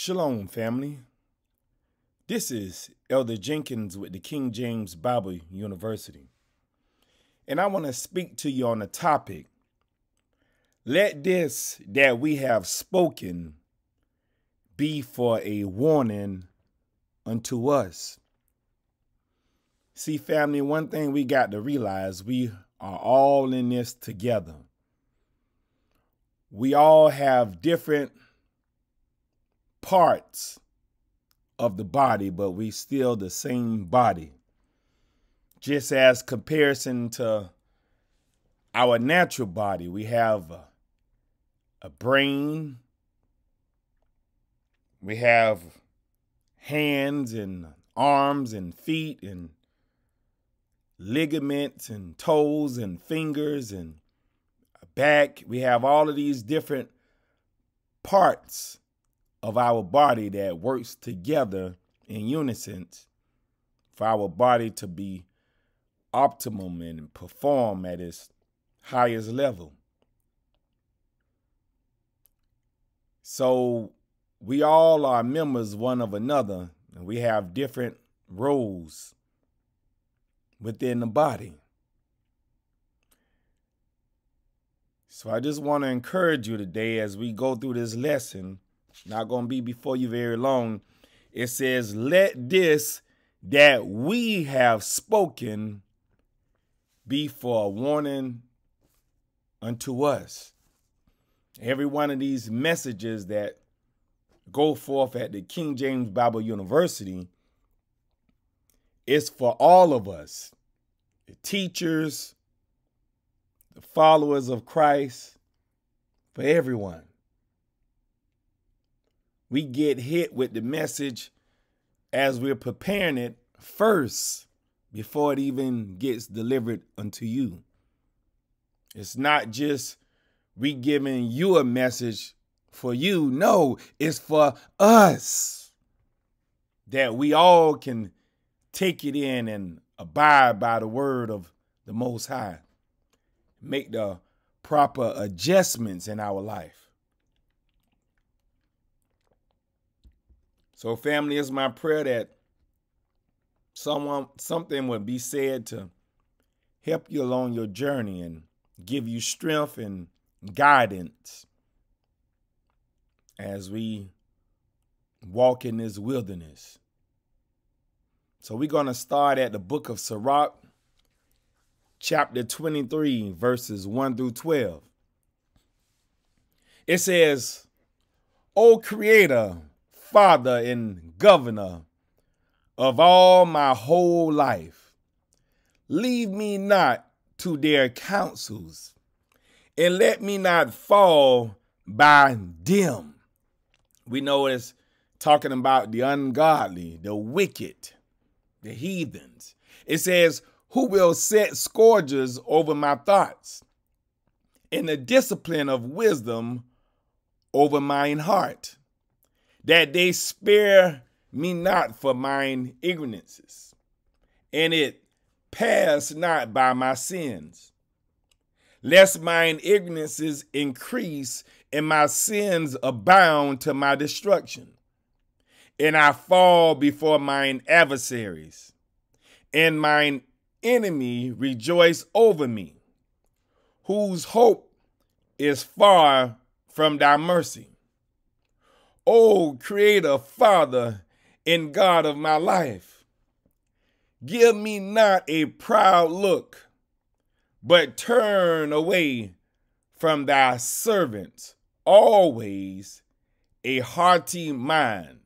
Shalom, family. This is Elder Jenkins with the King James Bible University. And I want to speak to you on the topic, let this that we have spoken be for a warning unto us. See, family, one thing we got to realize, we are all in this together. We all have different parts of the body, but we still the same body. Just as comparison to our natural body, we have a brain, we have hands and arms and feet and ligaments and toes and fingers and a back. We have all of these different parts of our body that works together in unison for our body to be optimum and perform at its highest level. So we all are members one of another, and we have different roles within the body. So I just want to encourage you today as we go through this lesson. Not going to be before you very long. It says, let this that we have spoken be for a warning unto us. Every one of these messages that go forth at the King James Bible University is for all of us, the teachers, the followers of Christ, for everyone. We get hit with the message as we're preparing it first before it even gets delivered unto you. It's not just we giving you a message for you. No, it's for us, that we all can take it in and abide by the word of the Most High. Make the proper adjustments in our life. So, family, it's my prayer that something would be said to help you along your journey and give you strength and guidance as we walk in this wilderness. So we're going to start at the book of Sirach, chapter 23, verses 1 through 12. It says, O Creator, Father and Governor of all my whole life, leave me not to their counsels, and let me not fall by them. We know it's talking about the ungodly, the wicked, the heathens. It says, who will set scourges over my thoughts, and the discipline of wisdom over mine heart, that they spare me not for mine ignorances, and it pass not by my sins, lest mine ignorances increase and my sins abound to my destruction, and I fall before mine adversaries, and mine enemy rejoice over me, whose hope is far from thy mercy. O Creator, Father, and God of my life, give me not a proud look, but turn away from thy servants always a haughty mind.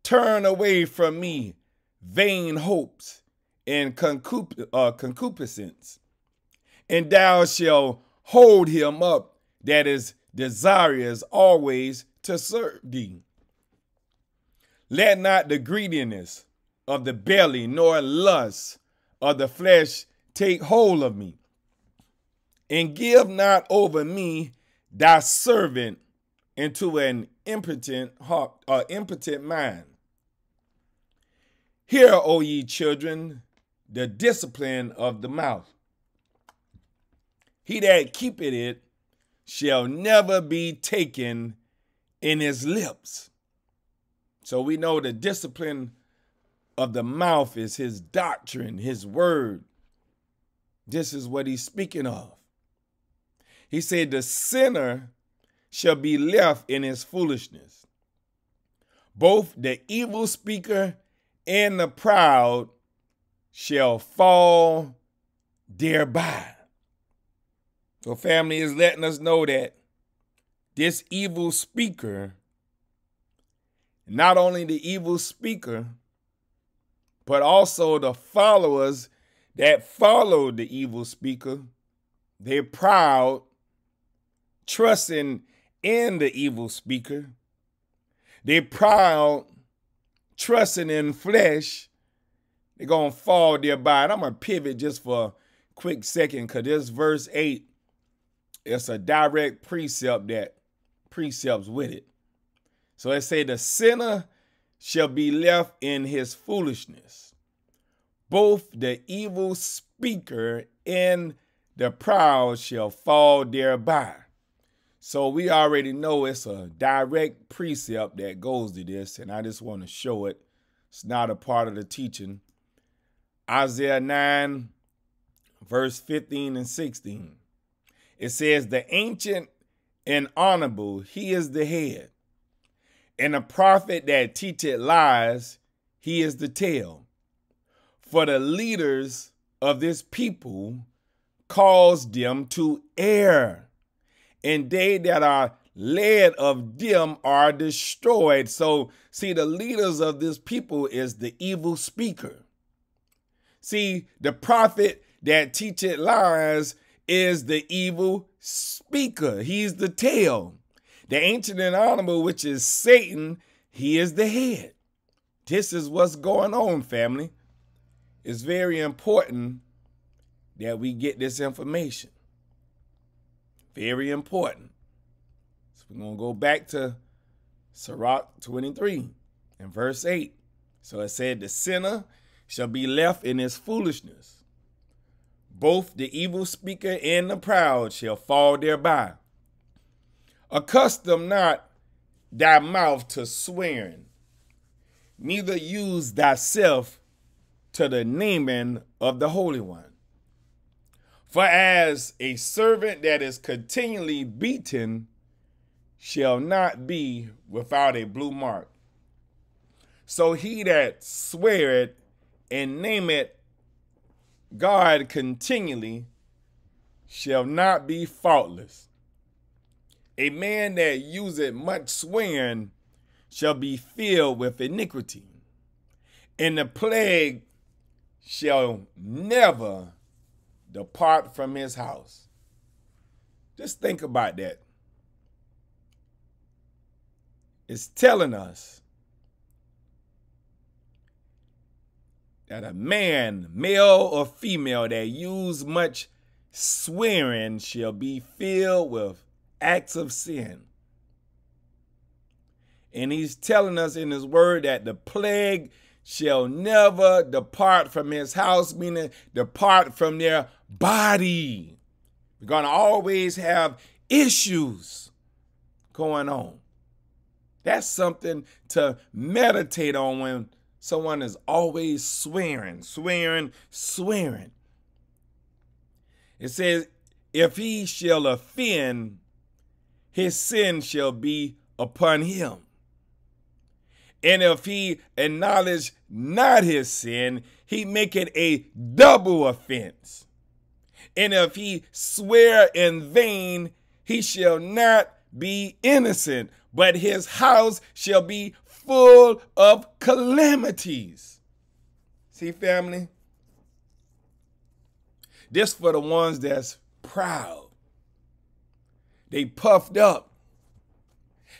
Turn away from me vain hopes and concupiscence, and thou shalt hold him up that is desirous always to serve thee. Let not the greediness of the belly nor lust of the flesh take hold of me, and give not over me thy servant into an impotent heart, impotent mind. Hear, O ye children, the discipline of the mouth. He that keepeth it shall never be taken in his lips. So we know the discipline of the mouth is his doctrine, his word. This is what he's speaking of. He said, the sinner shall be left in his foolishness. Both the evil speaker and the proud shall fall thereby. So family is letting us know that this evil speaker, not only the evil speaker, but also the followers that follow the evil speaker, they're proud, trusting in the evil speaker. They're proud, trusting in flesh. They're going to fall thereby. And I'm going to pivot just for a quick second because this verse 8, it's a direct precept that precepts with it. So it say the sinner shall be left in his foolishness. Both the evil speaker and the proud shall fall thereby. So we already know it's a direct precept that goes to this, and I just want to show it. It's not a part of the teaching. Isaiah 9, verse 15 and 16. It says, the ancient and honorable, he is the head. And the prophet that teacheth lies, he is the tail. For the leaders of this people cause them to err, and they that are led of them are destroyed. So, see, the leaders of this people is the evil speaker. See, the prophet that teacheth lies is the evil speaker. He's the tail. The ancient and honorable, which is Satan, he is the head. This is what's going on, family. It's very important that we get this information. Very important. So we're going to go back to Sirach 23 and verse 8. So it said, the sinner shall be left in his foolishness. Both the evil speaker and the proud shall fall thereby. Accustom not thy mouth to swearing, neither use thyself to the naming of the Holy One. For as a servant that is continually beaten shall not be without a blue mark, so he that sweareth and nameth God continually shall not be faultless. A man that useth much swearing shall be filled with iniquity, and the plague shall never depart from his house. Just think about that. It's telling us that a man, male or female, that use much swearing shall be filled with acts of sin. And he's telling us in his word that the plague shall never depart from his house, meaning depart from their body. We're going to always have issues going on. That's something to meditate on when someone is always swearing. It says, if he shall offend, his sin shall be upon him. And if he acknowledge not his sin, he make it a double offense. And if he swear in vain, he shall not be innocent, but his house shall be full of calamities. See, family? This for the ones that's proud. They puffed up.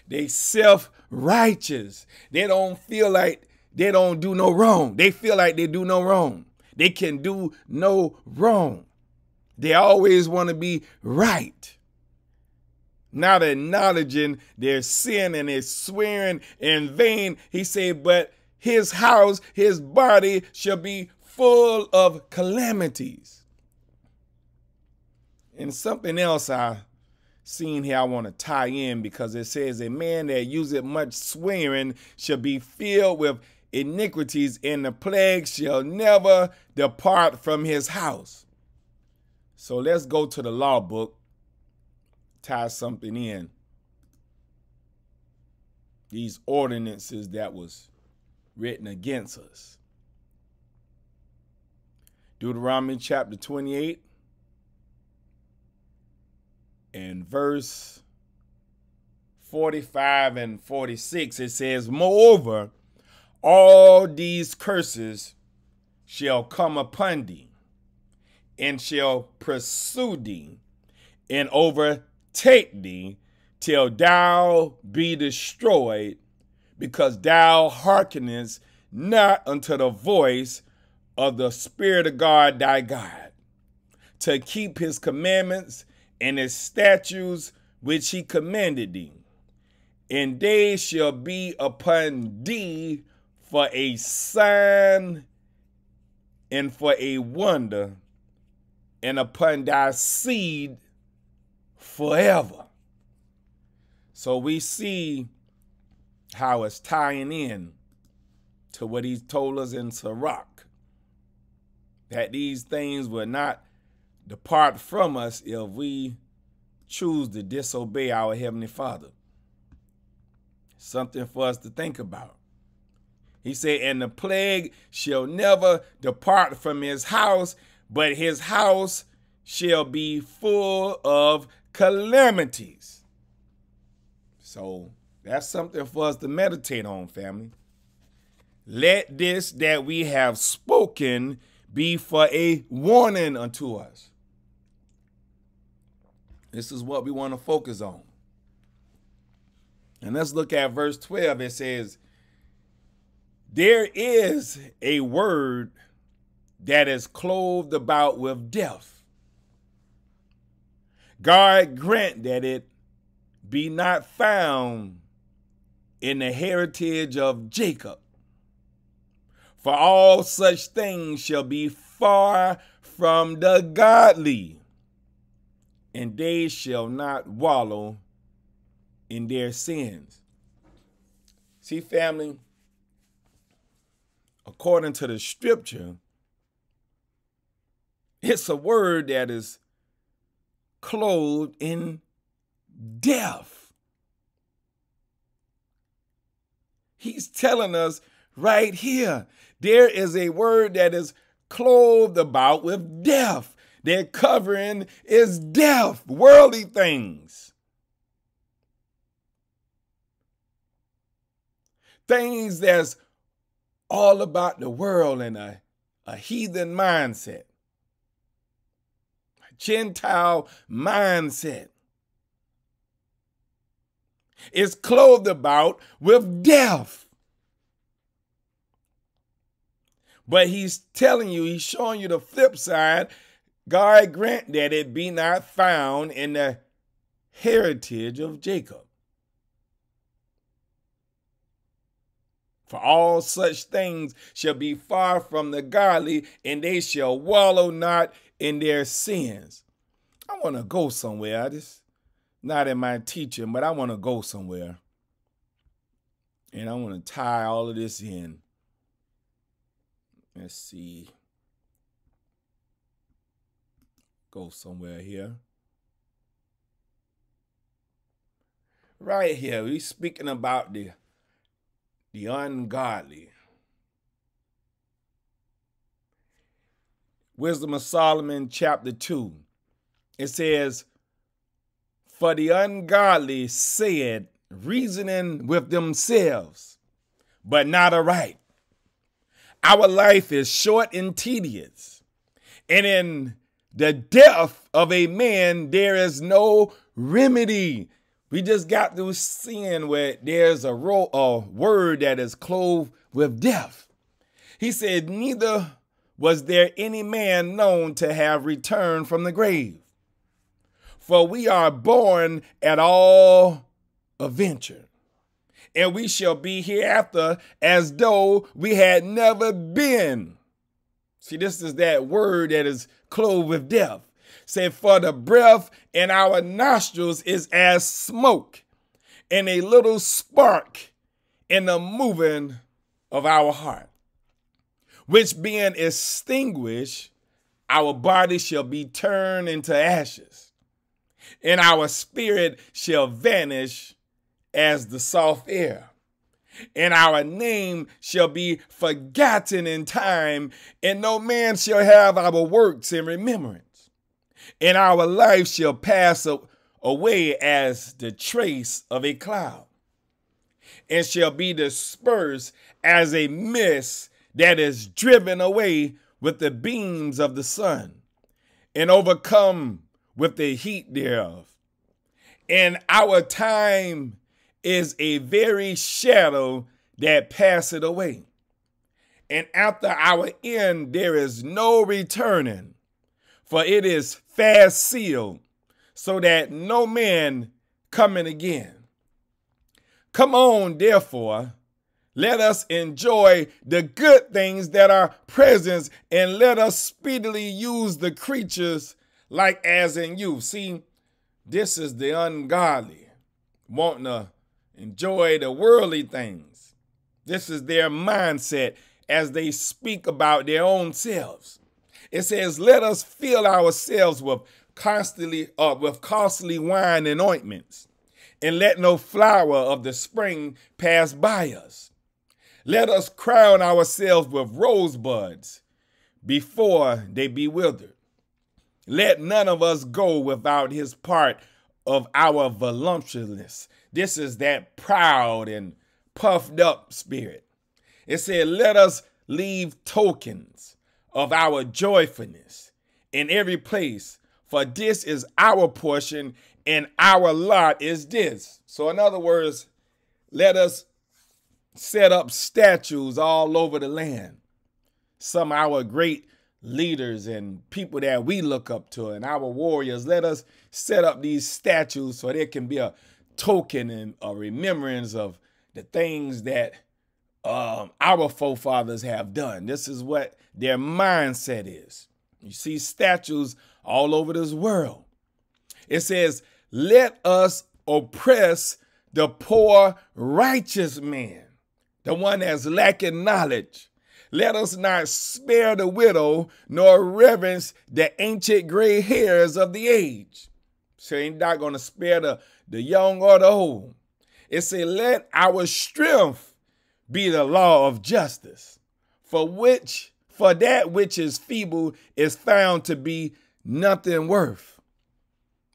They self-righteous. They don't feel like they don't do no wrong. They feel like they do no wrong. They can do no wrong. They always want to be right. Not acknowledging their sin and their swearing in vain. He said, but his house, his body shall be full of calamities. And something else I scene here I want to tie in, because it says a man that useth much swearing shall be filled with iniquities, and the plague shall never depart from his house. So let's go to the law book, tie something in. These ordinances that was written against us. Deuteronomy chapter 28 and verse 45 and 46, it says, moreover, all these curses shall come upon thee, and shall pursue thee, and overtake thee, till thou be destroyed, because thou hearkenest not unto the voice of the Spirit of God thy God, to keep his commandments and his statutes which he commanded thee. And they shall be upon thee for a sign and for a wonder, and upon thy seed forever. So we see how it's tying in to what he told us in Sirach, that these things will not depart from us if we choose to disobey our Heavenly Father. Something for us to think about. He said, and the plague shall never depart from his house, but his house shall be full of calamities. So that's something for us to meditate on, family. Let this that we have spoken be for a warning unto us. This is what we want to focus on. And let's look at verse 12. It says, there is a word that is clothed about with death. God grant that it be not found in the heritage of Jacob. For all such things shall be far from the godly, and they shall not wallow in their sins. See, family, according to the scripture, it's a word that is clothed in death. He's telling us right here, there is a word that is clothed about with death. Their covering is death, worldly things. Things that's all about the world and a heathen mindset, a Gentile mindset. Is clothed about with death. But he's telling you, he's showing you the flip side. God grant that it be not found in the heritage of Jacob. For all such things shall be far from the godly, and they shall wallow not in their sins. I want to go somewhere. Not in my teaching, but I want to go somewhere. And I want to tie all of this in. Let's see. Go somewhere here. Right here, we're speaking about the ungodly. Wisdom of Solomon, chapter 2. It says, for the ungodly said, reasoning with themselves, but not aright. Our life is short and tedious, and in the death of a man there is no remedy. We just got through seeing where there's a word that is clothed with death. He said, neither was there any man known to have returned from the grave. For we are born at all adventure, and we shall be hereafter as though we had never been. See, this is that word that is clothed with death. Say, for the breath in our nostrils is as smoke, and a little spark in the moving of our heart, which being extinguished, our body shall be turned into ashes, and our spirit shall vanish as the soft air, and our name shall be forgotten in time, and no man shall have our works in remembrance, and our life shall pass away as the trace of a cloud, and shall be dispersed as a mist that is driven away with the beams of the sun, and overcome with the heat thereof. And our time is a very shadow that passeth away. And after our end there is no returning, for it is fast sealed, so that no man coming again. Come on, therefore, let us enjoy the good things that are present, and let us speedily use the creatures like as in youth. See, this is the ungodly wanting to enjoy the worldly things. This is their mindset as they speak about their own selves. It says, let us fill ourselves with costly wine and ointments, and let no flower of the spring pass by us. Let us crown ourselves with rosebuds before they be withered. Let none of us go without his part of our voluptuousness. This is that proud and puffed up spirit. It said, let us leave tokens of our joyfulness in every place, for this is our portion and our lot is this. So in other words, let us set up statues all over the land. Some of our great leaders and people that we look up to and our warriors, let us set up these statues so there can be a token and a remembrance of the things that our forefathers have done. This is what their mindset is. You see statues all over this world. It says, let us oppress the poor righteous man, the one that's lacking knowledge. Let us not spare the widow, nor reverence the ancient gray hairs of the age. So ain't not going to spare the young or the old. It says, let our strength be the law of justice, for that which is feeble is found to be nothing worth.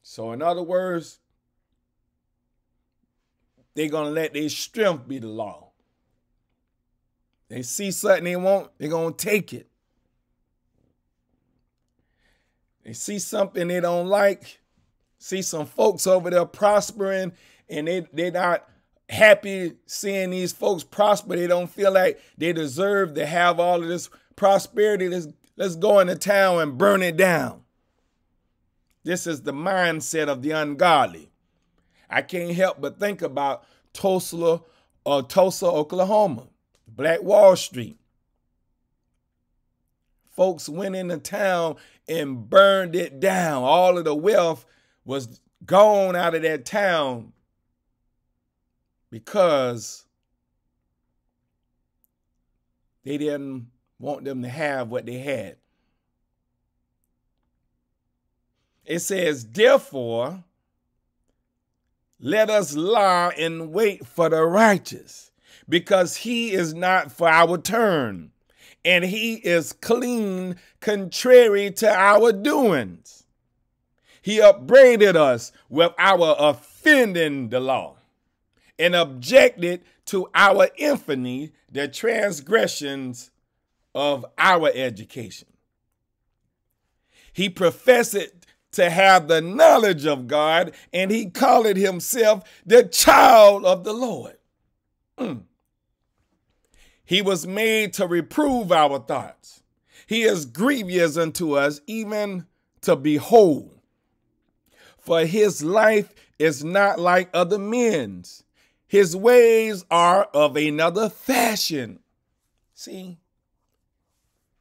So in other words, they're going to let their strength be the law. They see something they want, they're going to take it. They see something they don't like, see some folks over there prospering, and they're not happy seeing these folks prosper. They don't feel like they deserve to have all of this prosperity. Let's go into town and burn it down. This is the mindset of the ungodly. I can't help but think about Tulsa, Oklahoma, Black Wall Street. Folks went into town and burned it down. All of the wealth was gone out of that town because they didn't want them to have what they had. It says, therefore, let us lie in wait for the righteous, because he is not for our turn, and he is clean contrary to our doings. He upbraided us with our offending the law, and objected to our infamy the transgressions of our education. He professed to have the knowledge of God, and he called himself the child of the Lord. He was made to reprove our thoughts. He is grievous unto us, even to behold. For his life is not like other men's. His ways are of another fashion. See,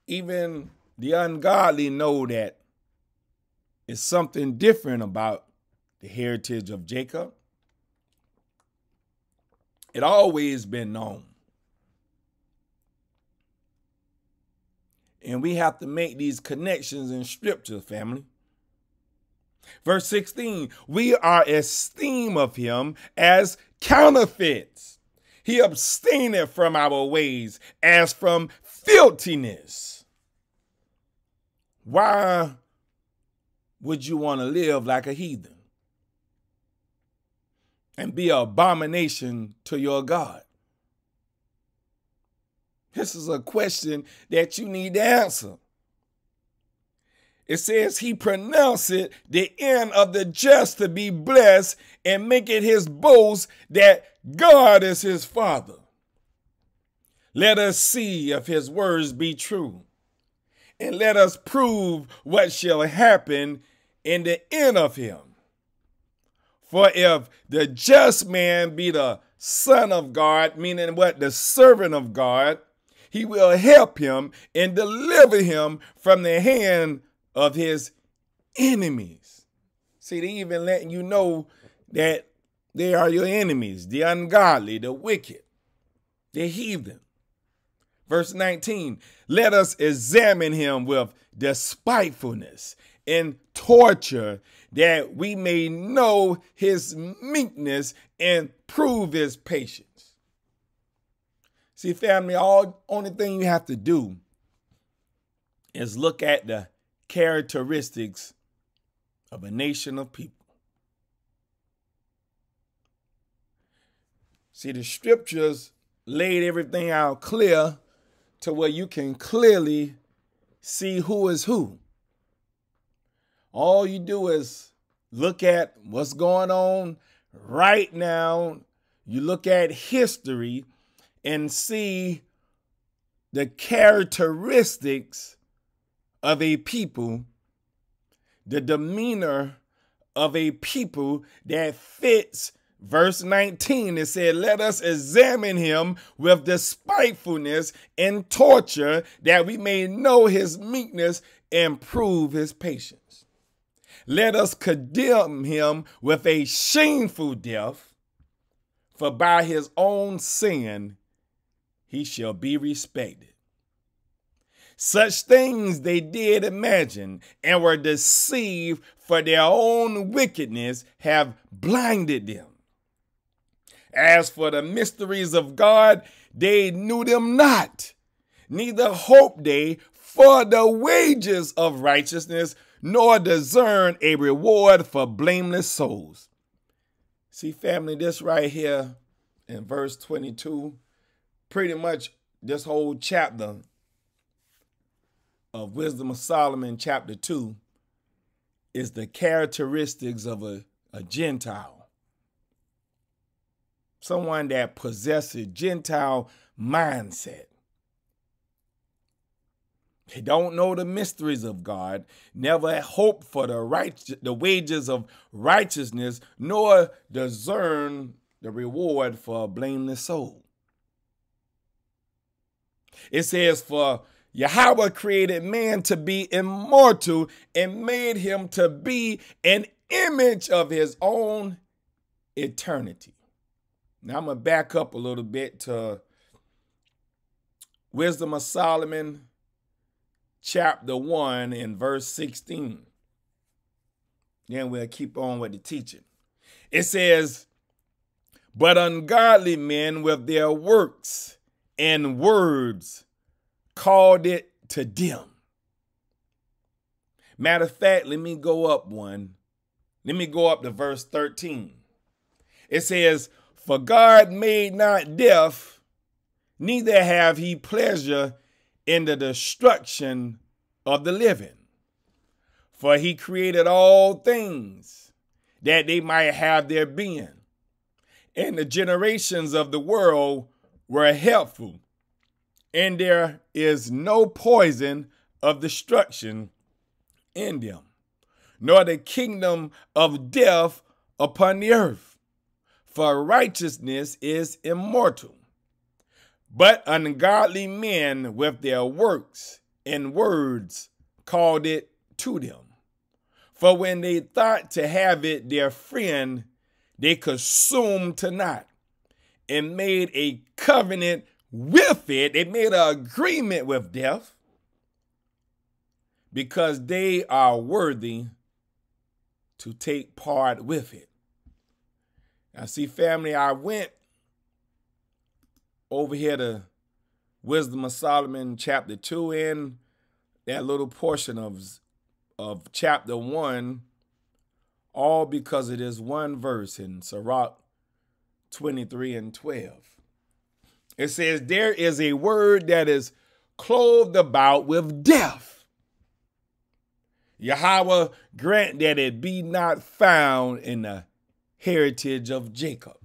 even the ungodly know that It's something different about the heritage of Jacob. It always been known. And we have to make these connections in scripture, family. Verse 16, we are esteemed of him as counterfeits. He abstaineth from our ways as from filthiness. Why would you want to live like a heathen and be an abomination to your God? This is a question that you need to answer. It says he pronounced it the end of the just to be blessed and make it his boast that God is his father. Let us see if his words be true, and let us prove what shall happen in the end of him. For if the just man be the son of God, meaning what? The servant of God, he will help him and deliver him from the hand of his enemies. See, they even letting you know that they are your enemies, the ungodly, the wicked, the heathen. Verse 19, let us examine him with despitefulness and torture, that we may know his meekness and prove his patience. See, family, only thing you have to do is look at the characteristics of a nation of people. See, the scriptures laid everything out clear to where you can clearly see who is who. All you do is look at what's going on right now. You look at history and see the characteristics of a people, the demeanor of a people that fits verse 19. It said, let us examine him with despitefulness and torture, that we may know his meekness and prove his patience. Let us condemn him with a shameful death, for by his own sin he shall be respected. Such things they did imagine, and were deceived, for their own wickedness have blinded them. As for the mysteries of God, they knew them not, neither hoped they for the wages of righteousness, nor discern a reward for blameless souls. See, family, this right here in verse 22, pretty much this whole chapter of Wisdom of Solomon, chapter 2, is the characteristics of a Gentile. Someone that possesses Gentile mindset. They don't know the mysteries of God, never hope for the wages of righteousness, nor discern the reward for a blameless soul. It says, for Yahweh created man to be immortal and made him to be an image of his own eternity. Now I'm going to back up a little bit to Wisdom of Solomon, chapter 1 and verse 16. Then we'll keep on with the teaching. It says, but ungodly men with their works and words called it to them. Matter of fact, let me go up one. Let me go up to verse 13. It says, for God made not death, neither have he pleasure in the destruction of the living. For he created all things that they might have their being. And the generations of the world were helpful, and there is no poison of destruction in them, nor the kingdom of death upon the earth. For righteousness is immortal. But ungodly men with their works and words called it to them. For when they thought to have it their friend, they consumed to naught and made a covenant with it. They made an agreement with death because they are worthy to take part with it. Now, see, family, I went over here to Wisdom of Solomon chapter 2 and that little portion of chapter 1, all because of this one verse in Sirach 23 and 12. It says, there is a word that is clothed about with death. Yahweh grant that it be not found in the heritage of Jacob.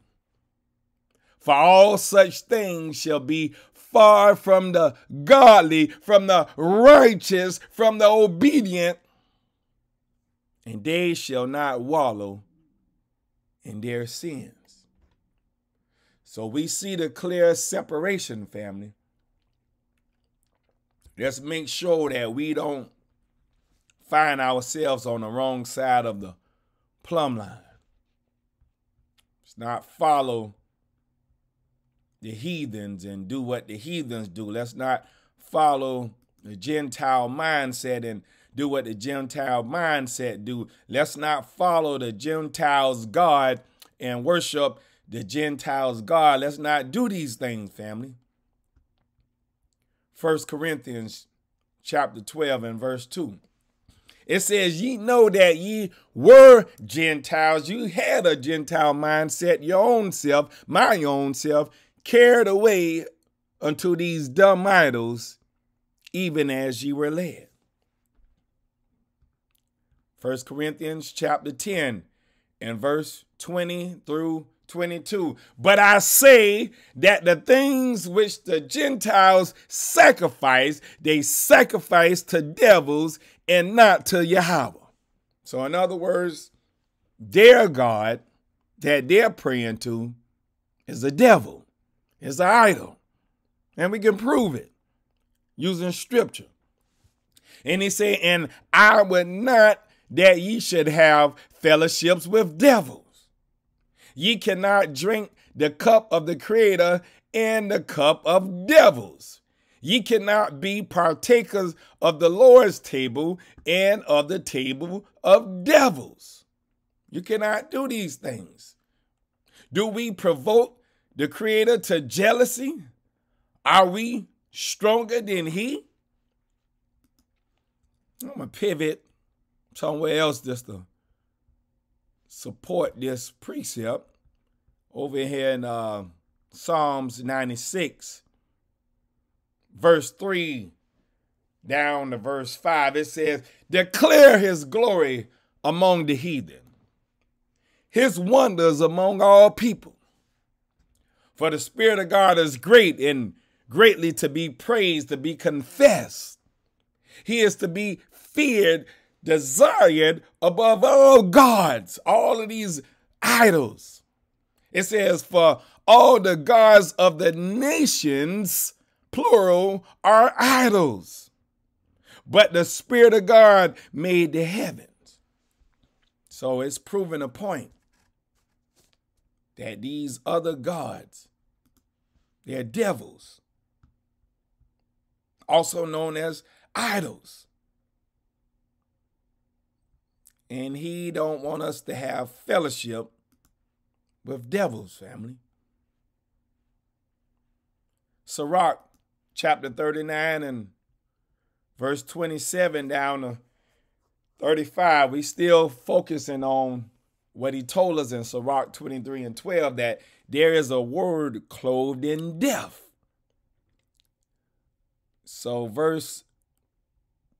For all such things shall be far from the godly, from the righteous, from the obedient, and they shall not wallow in their sins. So we see the clear separation, family. Let's make sure that we don't find ourselves on the wrong side of the plumb line. Let's not follow the heathens and do what the heathens do. Let's not follow the Gentile mindset and do what the Gentile mindset do. Let's not follow the Gentiles' God and worship the Gentiles' God. Let's not do these things, family. 1 Corinthians chapter 12 and verse 2. It says, ye know that ye were Gentiles. You had a Gentile mindset, your own self, my own self, carried away unto these dumb idols, even as ye were led. 1 Corinthians chapter 10 and verse 20 through 22. But I say that the things which the Gentiles sacrifice, they sacrifice to devils and not to Yahweh. So in other words, their God that they're praying to is a devil, is an idol. And we can prove it using scripture. And he said, and I would not that ye should have fellowships with devils. Ye cannot drink the cup of the Creator and the cup of devils. Ye cannot be partakers of the Lord's table and of the table of devils. You cannot do these things. Do we provoke the Creator to jealousy? Are we stronger than He? I'm going to pivot somewhere else just to support this precept. Over here in Psalms 96, verse 3 down to verse 5, it says, declare his glory among the heathen, his wonders among all people. For the Spirit of God is great and greatly to be praised, to be confessed. He is to be feared, desired above all gods, all of these idols. It says, for all the gods of the nations, plural, are idols. But the Spirit of God made the heavens. So it's proving a point that these other gods, they're devils, also known as idols. And he don't want us to have fellowship with devils, family. Sirach chapter 39 and verse 27 down to 35, we still focusing on what he told us in Sirach 23 and 12, that there is a word clothed in death. So verse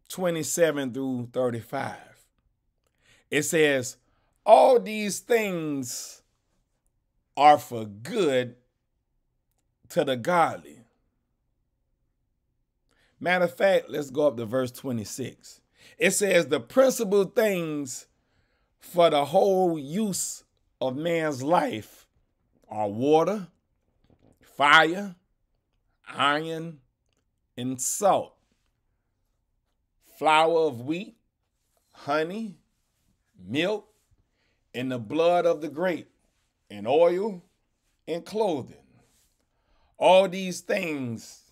27 through 35, it says, all these things are for good to the godly. Matter of fact, let's go up to verse 26. It says, the principal things for the whole use of man's life are water, fire, iron, and salt, flour of wheat, honey, milk, and the blood of the grape, and oil, and clothing. All these things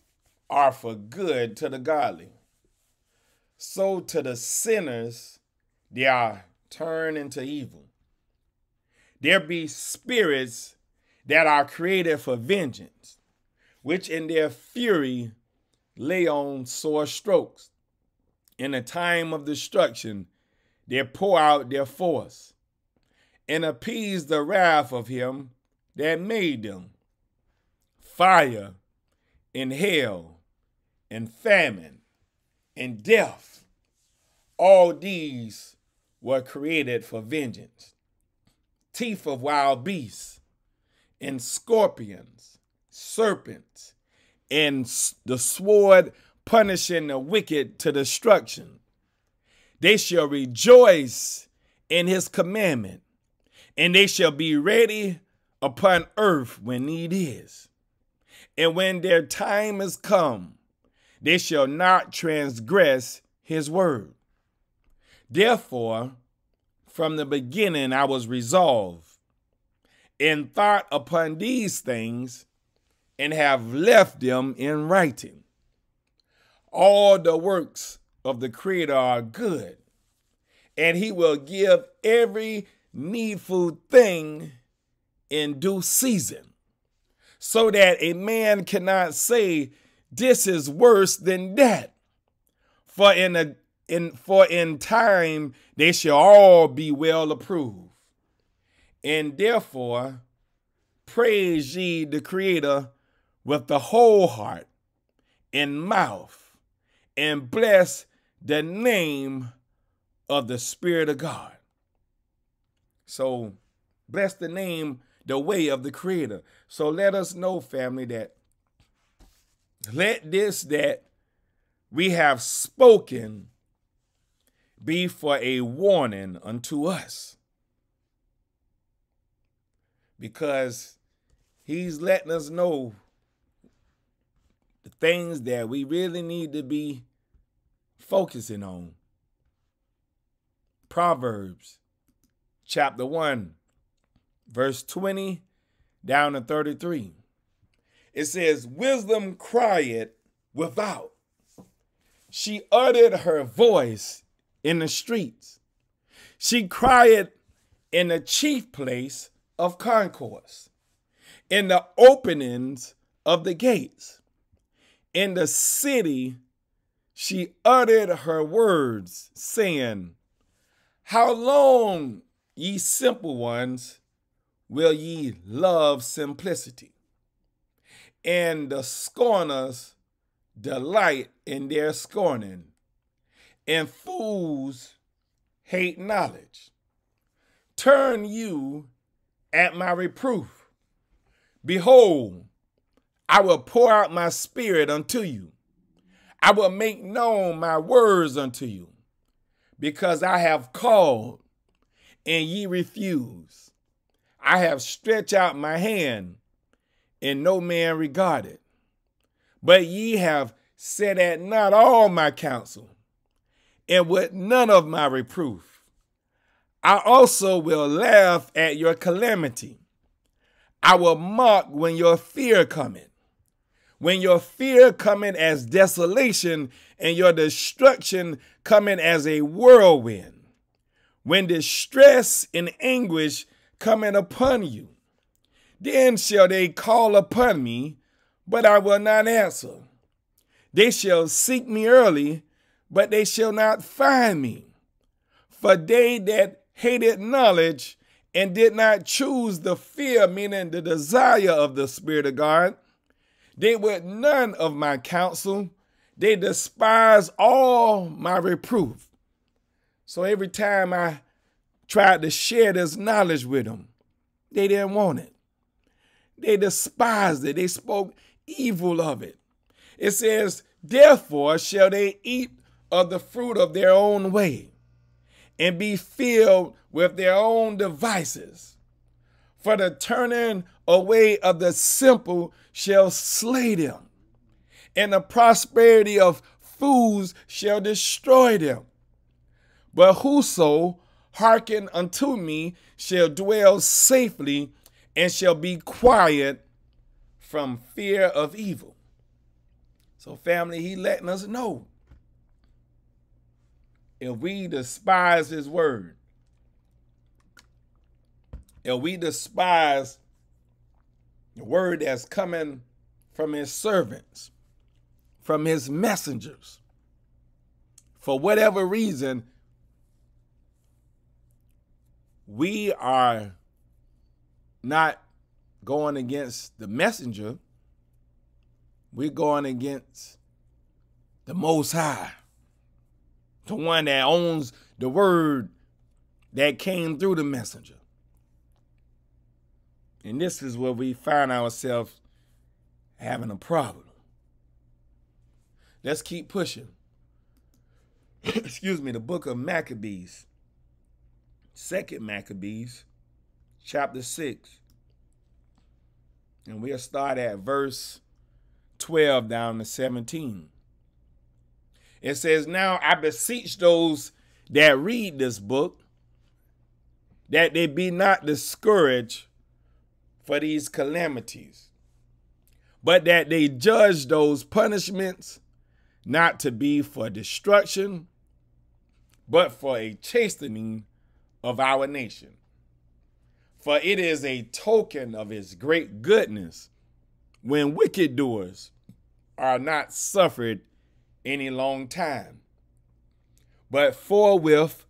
are for good to the godly. So to the sinners, they are turned into evil. There be spirits that are created for vengeance, which in their fury lay on sore strokes. In the time of destruction, they pour out their force and appease the wrath of him that made them. Fire and hail and famine and death, all these were created for vengeance. Teeth of wild beasts and scorpions, serpents, and the sword punishing the wicked to destruction. They shall rejoice in his commandment, and they shall be ready upon earth when need is. And when their time is come, they shall not transgress his word. Therefore, from the beginning I was resolved, and thought upon these things, and have left them in writing. All the works of the Creator are good, and he will give every needful thing in due season, so that a man cannot say, this is worse than that. For in time they shall all be well approved. And therefore praise ye the Creator with the whole heart and mouth, and bless the name of the Spirit of God. So bless the name, the way of the Creator. So let us know, family, that let this that we have spoken be for a warning unto us. Because he's letting us know the things that we really need to be focusing on. Proverbs chapter 1, verse 20 down to 33. It says, wisdom crieth without. She uttered her voice in the streets. She cried in the chief place of concourse, in the openings of the gates. In the city she uttered her words, saying, how long, ye simple ones, will ye love simplicity? And the scorners delight in their scorning, and fools hate knowledge. Turn you at my reproof. Behold, I will pour out my spirit unto you. I will make known my words unto you, because I have called and ye refuse. I have stretched out my hand and no man regarded. But ye have set at naught all my counsel, and with none of my reproof. I also will laugh at your calamity. I will mock when your fear cometh. When your fear cometh as desolation, and your destruction cometh as a whirlwind. When distress and anguish cometh upon you, then shall they call upon me, but I will not answer. They shall seek me early, but they shall not find me. For they that hated knowledge and did not choose the fear, meaning the desire of the Spirit of God, they would none of my counsel. They despise all my reproof. So every time I tried to share this knowledge with them, they didn't want it. They despised it. They spoke evil of it. It says, therefore shall they eat of the fruit of their own way, and be filled with their own devices. For the turning away of the simple shall slay them, and the prosperity of fools shall destroy them. But whoso hearken unto me shall dwell safely and shall be quiet from fear of evil. So family, he letting us know, if we despise his word, if we despise the word that's coming from his servants, from his messengers, for whatever reason, we are not going against the messenger. We're going against the Most High, the one that owns the word that came through the messenger. And this is where we find ourselves having a problem. Let's keep pushing. Excuse me, the book of Maccabees, 2nd Maccabees, chapter 6. And we'll start at verse 12 down to 17. It says, now I beseech those that read this book that they be not discouraged for these calamities, but that they judge those punishments not to be for destruction, but for a chastening of our nation. For it is a token of his great goodness when wicked doers are not suffered any long time, but forthwith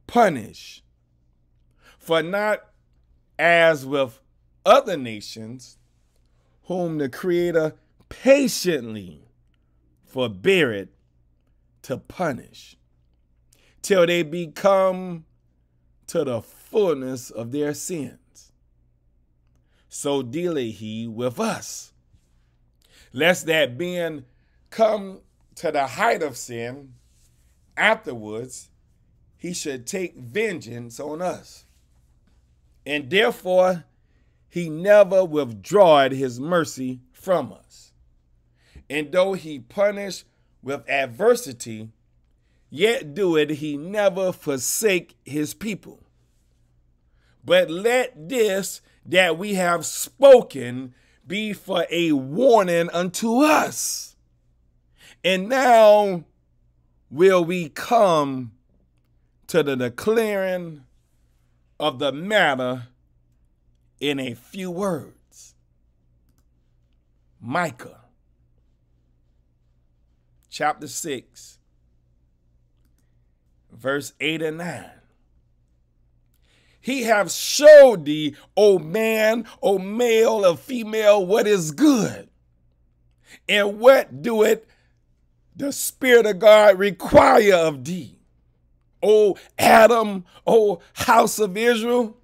punish. For not as with other nations, whom the Creator patiently forbeareth to punish, till they become to the fullness of their sins. So dealeth he with us, lest that being come to the height of sin, afterwards he should take vengeance on us. And therefore he never withdrawed his mercy from us. And though he punish with adversity, yet doeth he never forsake his people. But let this that we have spoken be for a warning unto us. And now will we come to the declaring of the matter in a few words. Micah, chapter 6, verse 8 and 9. He have showed thee, O man, O male, or female, what is good, and what doeth the Spirit of God require of thee, O Adam, O house of Israel,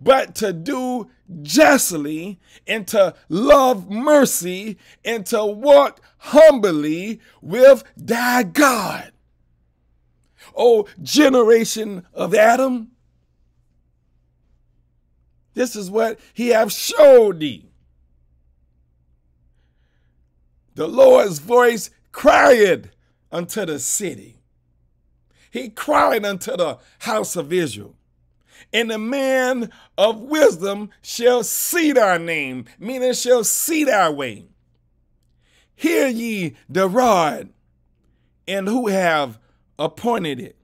but to do justly, and to love mercy, and to walk humbly with thy God. O generation of Adam, this is what he hath showed thee. The Lord's voice cried unto the city. He cried unto the house of Israel. And the man of wisdom shall see thy name, meaning shall see thy way. Hear ye the rod, and who have appointed it.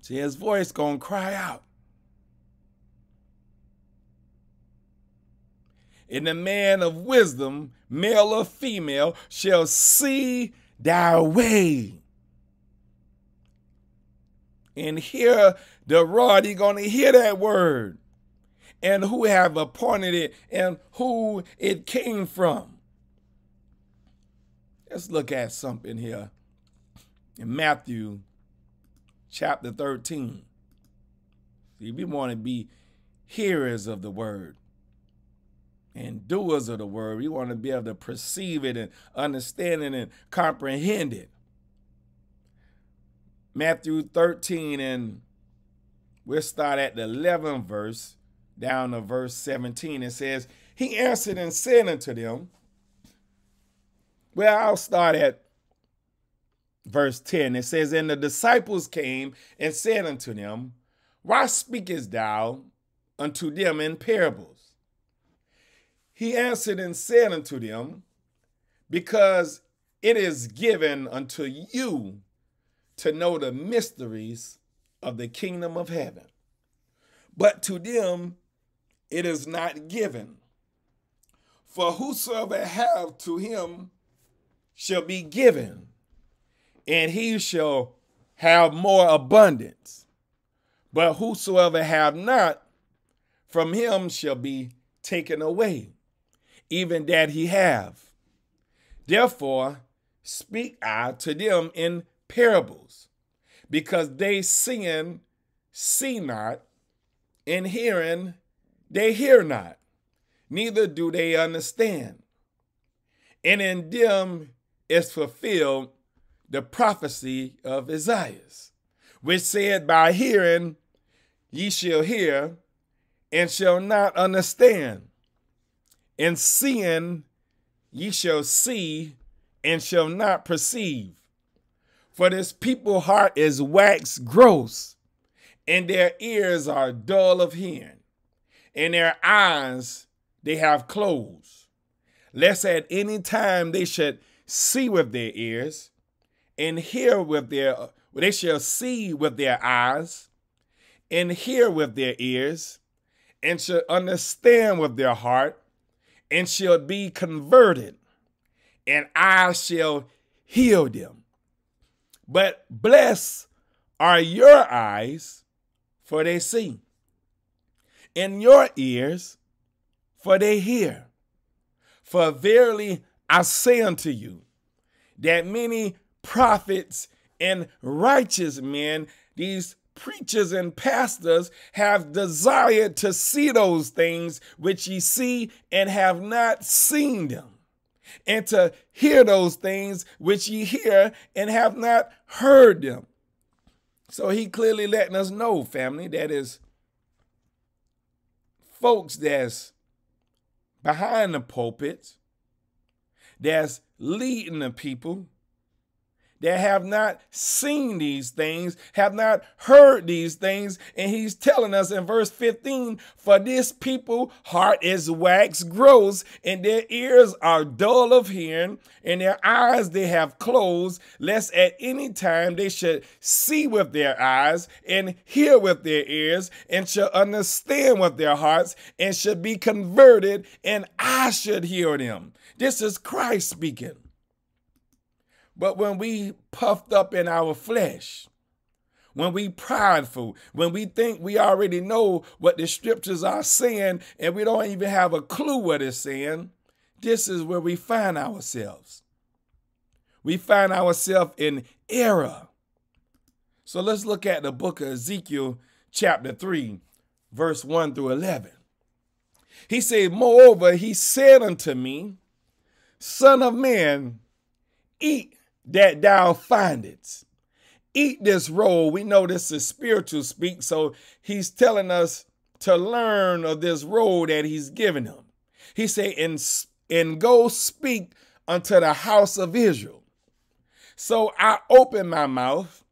See, his voice gonna cry out. And the man of wisdom, male or female, shall see thy way. And hear the rod, you're going to hear that word. And who have appointed it, and who it came from. Let's look at something here in Matthew chapter 13. See, we want to be hearers of the word and doers of the word. We want to be able to perceive it and understand it and comprehend it. Matthew 13, and we'll start at the 11th verse down to verse 17. It says, he answered and said unto them, well, I'll start at verse 10, it says, and the disciples came and said unto them, why speakest thou unto them in parables? He answered and said unto them, because it is given unto you to know the mysteries of the kingdom of heaven, but to them it is not given. For whosoever hath, to him shall be given, and he shall have more abundance. But whosoever have not, from him shall be taken away, even that he have. Therefore speak I to them in parables, because they seeing see not, and hearing they hear not, neither do they understand. And in them is fulfilled the prophecy of Isaiah, which said, by hearing ye shall hear, and shall not understand, and seeing ye shall see, and shall not perceive. For this people's heart is waxed gross, and their ears are dull of hearing, and their eyes they have closed, lest at any time they should see with their ears, and hear with they shall see with their eyes, and hear with their ears, and shall understand with their heart, and shall be converted, and I shall heal them. But blessed are your eyes, for they see, and your ears, for they hear. For verily I say unto you, that many prophets and righteous men, these preachers and pastors, have desired to see those things which ye see, and have not seen them, and to hear those things which ye hear, and have not heard them. So he clearly letting us know, family, that is folks that's behind the pulpits, that's leading the people, that have not seen these things, have not heard these things. And he's telling us in verse 15, for this people heart is waxed gross, and their ears are dull of hearing, and their eyes they have closed, lest at any time they should see with their eyes, and hear with their ears, and shall understand with their hearts, and should be converted, and I should heal them. This is Christ speaking. But when we puffed up in our flesh, when we prideful, when we think we already know what the scriptures are saying, and we don't even have a clue what it's saying, this is where we find ourselves. We find ourselves in error. So let's look at the book of Ezekiel chapter 3, verse 1 through 11. He said, moreover, he said unto me, Son of man, eat that thou findest. Eat this roll. We know this is spiritual speak, so he's telling us to learn of this roll that he's given him. He said, and go speak unto the house of Israel. So I opened my mouth,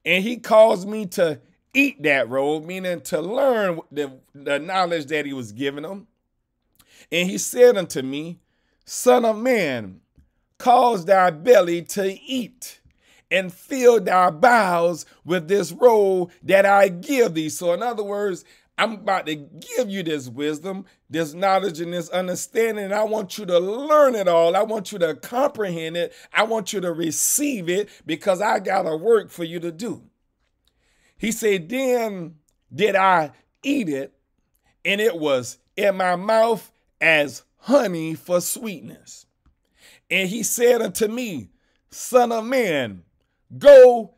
and he caused me to eat that roll, meaning to learn the knowledge that he was giving him. And he said unto me, Son of man, cause thy belly to eat, and fill thy bowels with this roll that I give thee. So in other words, I'm about to give you this wisdom, this knowledge, and this understanding, and I want you to learn it all. I want you to comprehend it. I want you to receive it, because I got a work for you to do. He said, then did I eat it, and it was in my mouth as honey for sweetness. And he said unto me, Son of man, go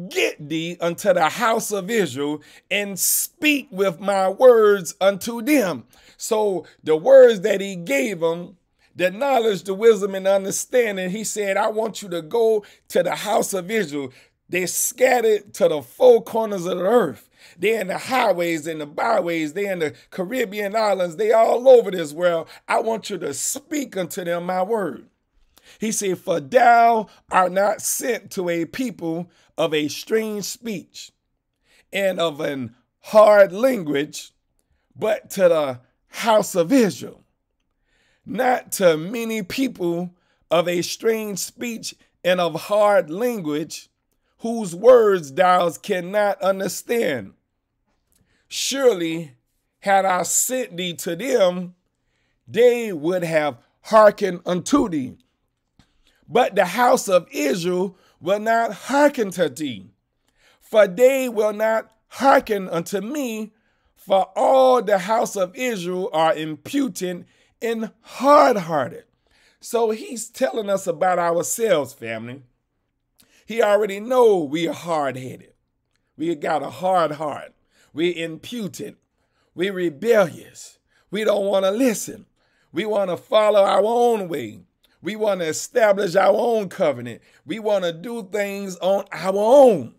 get thee unto the house of Israel, and speak with my words unto them. So the words that he gave them, the knowledge, the wisdom, and understanding, he said, I want you to go to the house of Israel. They're scattered to the four corners of the earth. They're in the highways and the byways. They're in the Caribbean islands. They all over this world. I want you to speak unto them my word. He said, for thou art not sent to a people of a strange speech and of an hard language, but to the house of Israel, not to many people of a strange speech and of hard language, whose words thou cannot understand. Surely, had I sent thee to them, they would have hearkened unto thee. But the house of Israel will not hearken to thee, for they will not hearken unto me, for all the house of Israel are impudent and hard-hearted. So he's telling us about ourselves, family. He already know we are hard-headed. We got a hard heart. We impudent. We rebellious. We don't want to listen. We want to follow our own way. We want to establish our own covenant. We want to do things on our own.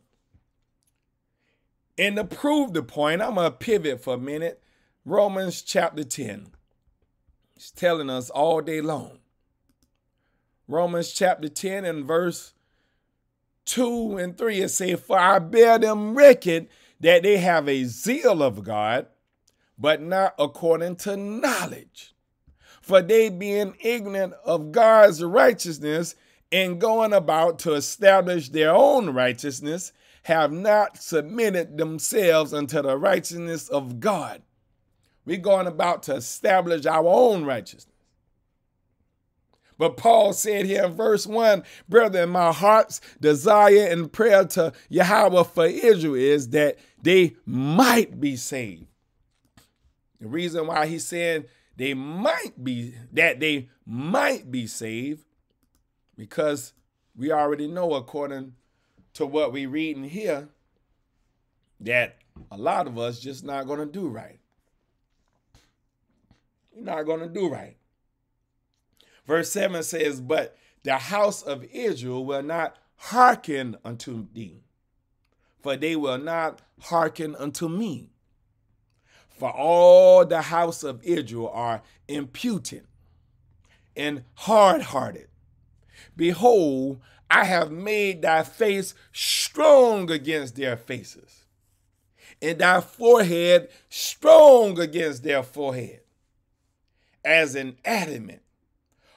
And to prove the point, I'm going to pivot for a minute. Romans chapter 10. It's telling us all day long. Romans chapter 10 and verse 2 and 3, it says, for I bear them record that they have a zeal of God, but not according to knowledge. For they being ignorant of God's righteousness and going about to establish their own righteousness, have not submitted themselves unto the righteousness of God. We're going about to establish our own righteousness. But Paul said here in verse 1, brethren, my heart's desire and prayer to Yahweh for Israel is that they might be saved. The reason why he's saying they might be saved, because we already know, according to what we read in here, that a lot of us just not going to do right. We're not going to do right. Verse 7 says, but the house of Israel will not hearken unto thee, for they will not hearken unto me. For all the house of Israel are impudent and hard-hearted. Behold, I have made thy face strong against their faces, and thy forehead strong against their forehead. As an adamant,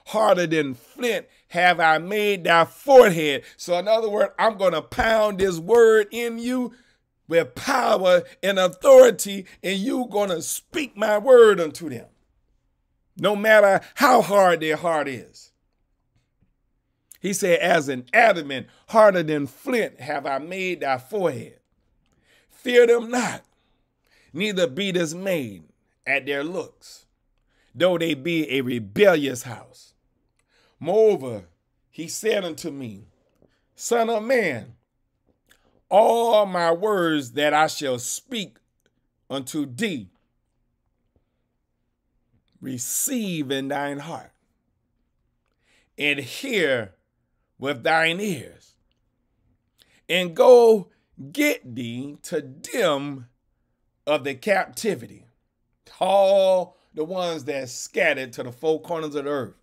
harder than flint, have I made thy forehead. So in other words, I'm going to pound this word in you with power and authority, and you going to speak my word unto them, no matter how hard their heart is. He said, as an adamant, harder than flint, have I made thy forehead. Fear them not, neither be dismayed at their looks, though they be a rebellious house. Moreover, he said unto me, Son of man, all my words that I shall speak unto thee, receive in thine heart, and hear with thine ears, and go get thee to them of the captivity, all the ones that scattered to the four corners of the earth,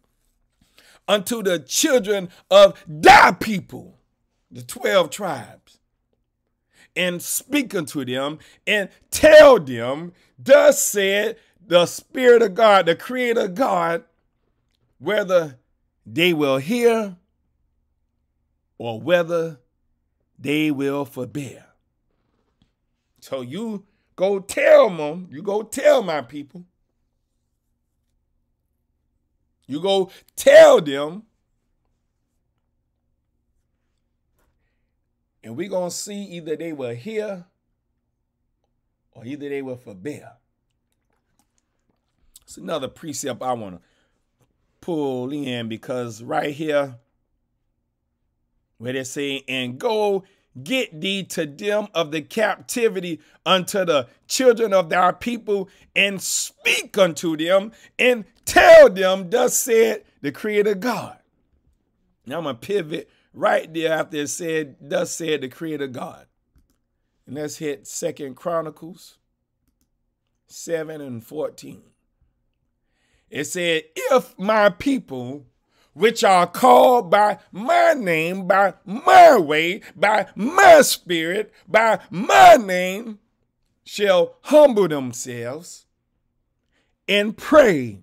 unto the children of thy people, the 12 tribes, and speak unto them and tell them, thus said the Spirit of God, the Creator God, whether they will hear or whether they will forbear. So you go tell them, you go tell my people, you go tell them, and we're going to see either they will hear or either they will forbear. It's another precept I want to pull in, because right here, where they say, and go get thee to them of the captivity unto the children of thy people, and speak unto them, and tell them, thus said the Creator God. Now I'm going to pivot right there after it said, thus said the Creator God. And let's hit 2 Chronicles 7 and 14. It said, if my people which are called by my name, by my way, by my spirit, by my name, shall humble themselves and pray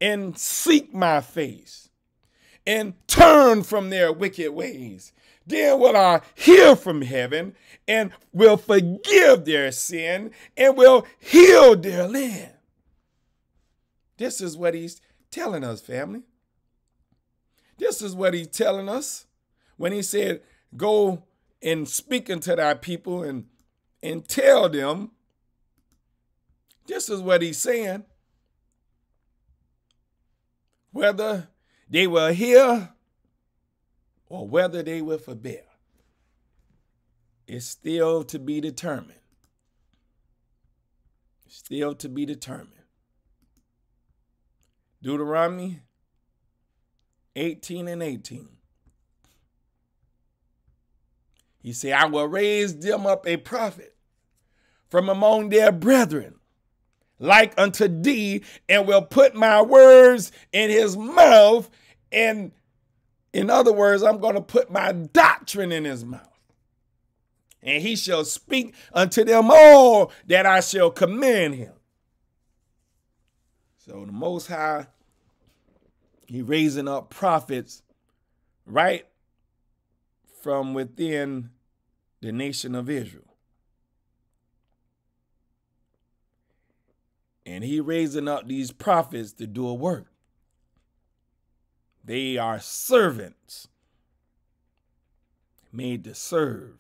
and seek my face and turn from their wicked ways, then will I hear from heaven and will forgive their sin and will heal their land. This is what he's telling us, family. This is what he's telling us when he said, go and speak unto thy people and tell them. This is what he's saying. Whether they will hear or whether they will forbear, it's still to be determined. Still to be determined. Deuteronomy 18:18. He said, I will raise them up a prophet from among their brethren, like unto thee, and will put my words in his mouth. And in other words, I'm going to put my doctrine in his mouth. And he shall speak unto them all that I shall command him. So the Most High, he raising up prophets right from within the nation of Israel. And he raising up these prophets to do a work. They are servants made to serve.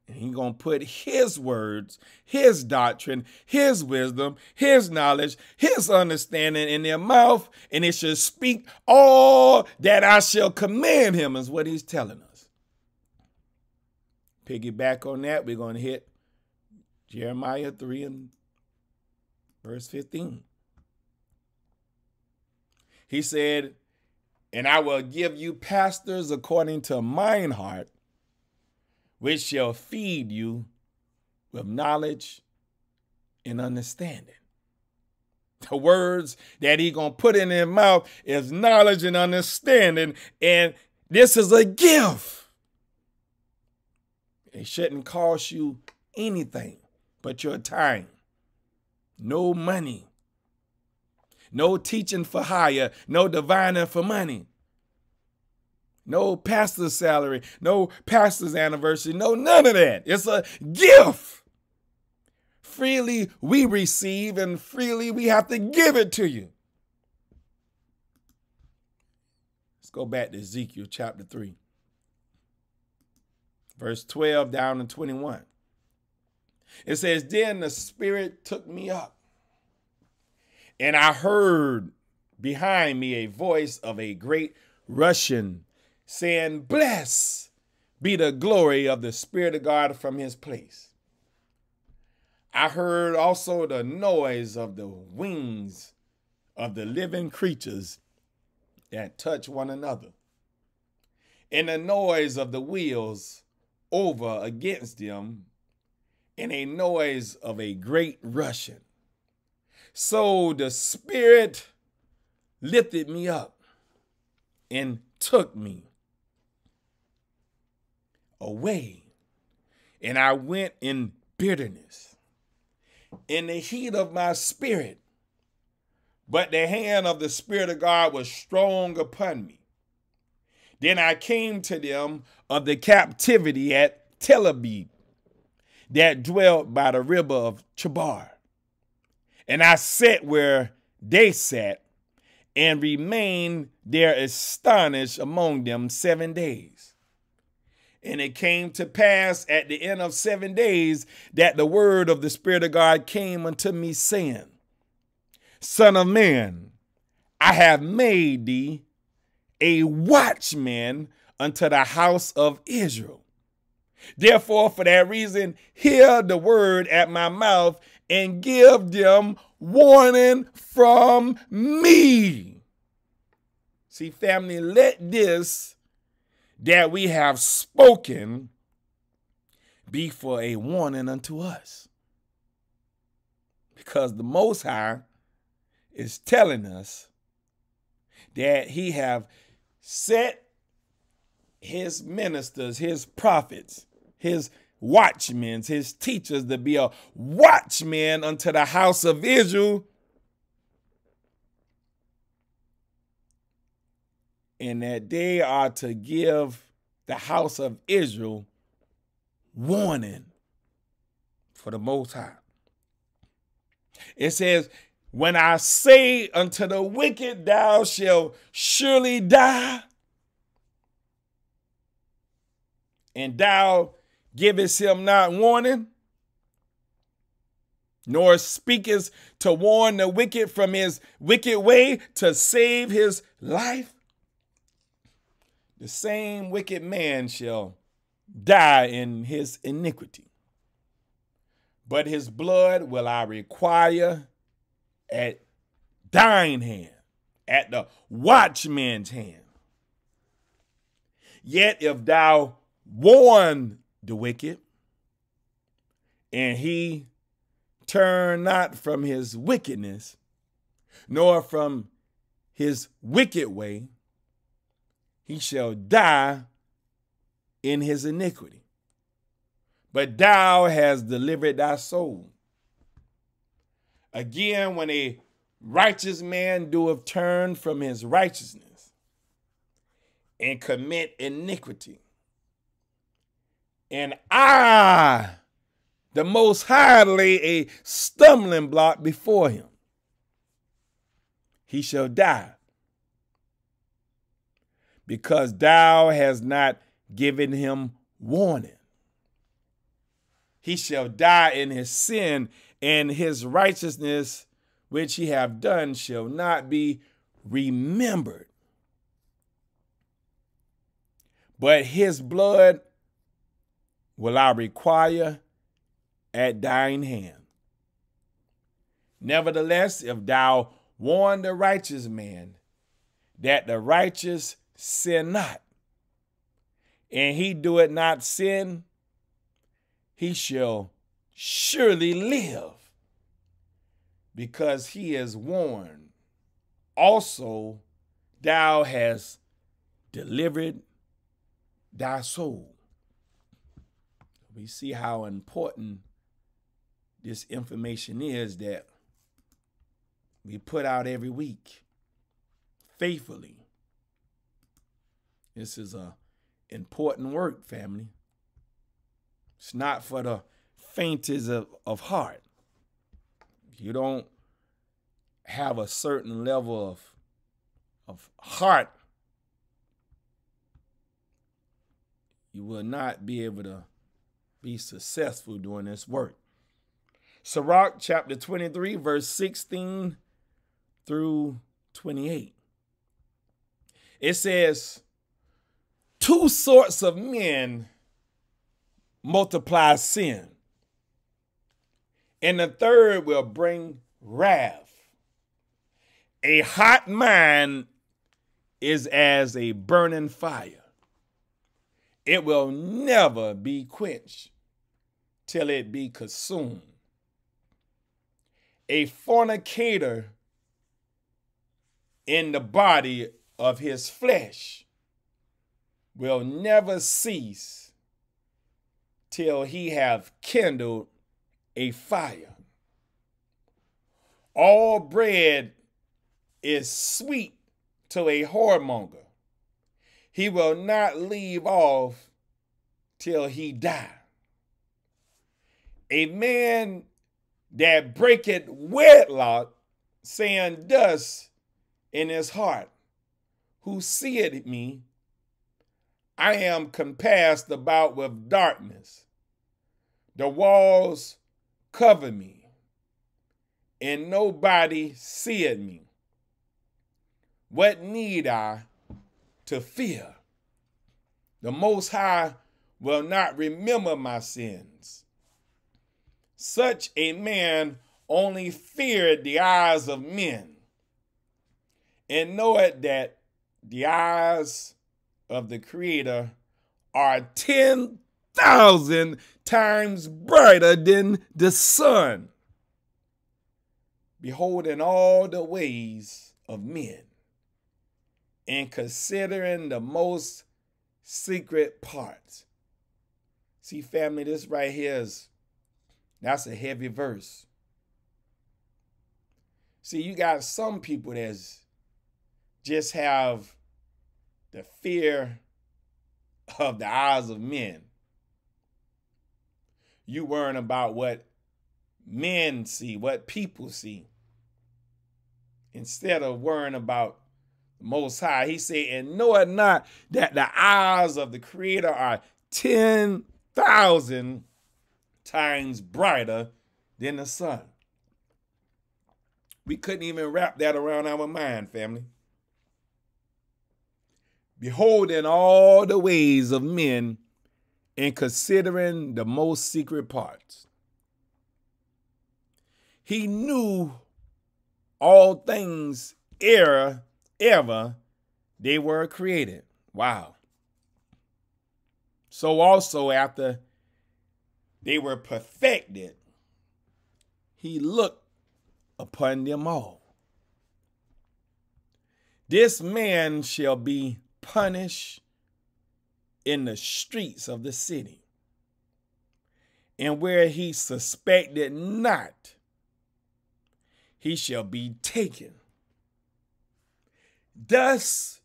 And he's going to put his words, his doctrine, his wisdom, his knowledge, his understanding in their mouth, and it shall speak all that I shall command him, is what he's telling us. Piggyback on that, we're going to hit Jeremiah 3 and verse 15. He said, and I will give you pastors according to mine heart, which shall feed you with knowledge and understanding. The words that he's going to put in their mouth is knowledge and understanding, and this is a gift. It shouldn't cost you anything but your time. No money. No teaching for hire. No divining for money. No pastor's salary, no pastor's anniversary, no none of that. It's a gift. Freely we receive and freely we have to give it to you. Let's go back to Ezekiel chapter 3. Verse 12 down to 21. It says, then the Spirit took me up, and I heard behind me a voice of a great rushing, saying, blessed be the glory of the Spirit of God from his place. I heard also the noise of the wings of the living creatures that touch one another, and the noise of the wheels over against them, and a noise of a great rushing. So the Spirit lifted me up and took me away, and I went in bitterness, in the heat of my spirit. But the hand of the Spirit of God was strong upon me. Then I came to them of the captivity at Tel Aviv, that dwelt by the river of Chebar. And I sat where they sat, and remained there astonished among them 7 days. And it came to pass at the end of 7 days that the word of the Spirit of God came unto me, saying, Son of man, I have made thee a watchman unto the house of Israel. Therefore, for that reason, hear the word at my mouth and give them warning from me. See, family, let this that we have spoken be for a warning unto us. Because the Most High is telling us that he have set his ministers, his prophets, his watchmen, his teachers to be a watchman unto the house of Israel, and that they are to give the house of Israel warning for the Most High. It says, when I say unto the wicked, thou shalt surely die, and thou givest him not warning, nor speakest to warn the wicked from his wicked way to save his life, the same wicked man shall die in his iniquity. But his blood will I require at thine hand, at the watchman's hand. Yet if thou warn the wicked, and he turn not from his wickedness, nor from his wicked way, he shall die in his iniquity. But thou hast delivered thy soul. Again, when a righteous man doeth turn from his righteousness and commit iniquity, and I, the Most High, lay a stumbling block before him, he shall die, because thou hast not given him warning. He shall die in his sin, and his righteousness which he have done shall not be remembered. But his blood will I require at thine hand. Nevertheless, if thou warn the righteous man, that the righteous sin not, and he do it not sin, he shall surely live, because he is warned. Also, thou hast delivered thy soul. We see how important this information is that we put out every week faithfully. This is a important work, family. It's not for the faintest of heart. If you don't have a certain level of heart, you will not be able to be successful doing this work. Sirach chapter 23, verse 16 through 28. It says, two sorts of men multiply sin, and the third will bring wrath. A hot mind is as a burning fire. It will never be quenched till it be consumed. A fornicator in the body of his flesh will never cease till he have kindled a fire. All bread is sweet to a whoremonger. He will not leave off till he die. A man that breaketh wedlock, saying thus in his heart, who seeth me, I am compassed about with darkness. The walls cover me, and nobody seeth me. What need I to fear? The Most High will not remember my sins. Such a man only feared the eyes of men, and knoweth that the eyes of the Creator are 10,000 times brighter than the sun. beholding all the ways of men, and considering the most secret parts. See, family, this right here that's a heavy verse. See, you got some people that's just have the fear of the eyes of men. You worrying about what men see, what people see, instead of worrying about the Most High. He said, and know it not that the eyes of the Creator are 10,000 times brighter than the sun. We couldn't even wrap that around our mind, family. Beholding all the ways of men and considering the most secret parts. He knew all things ever they were created. Wow. So also after they were perfected, he looked upon them all. This man shall be punished in the streets of the city, and where he suspected not, he shall be taken. Thus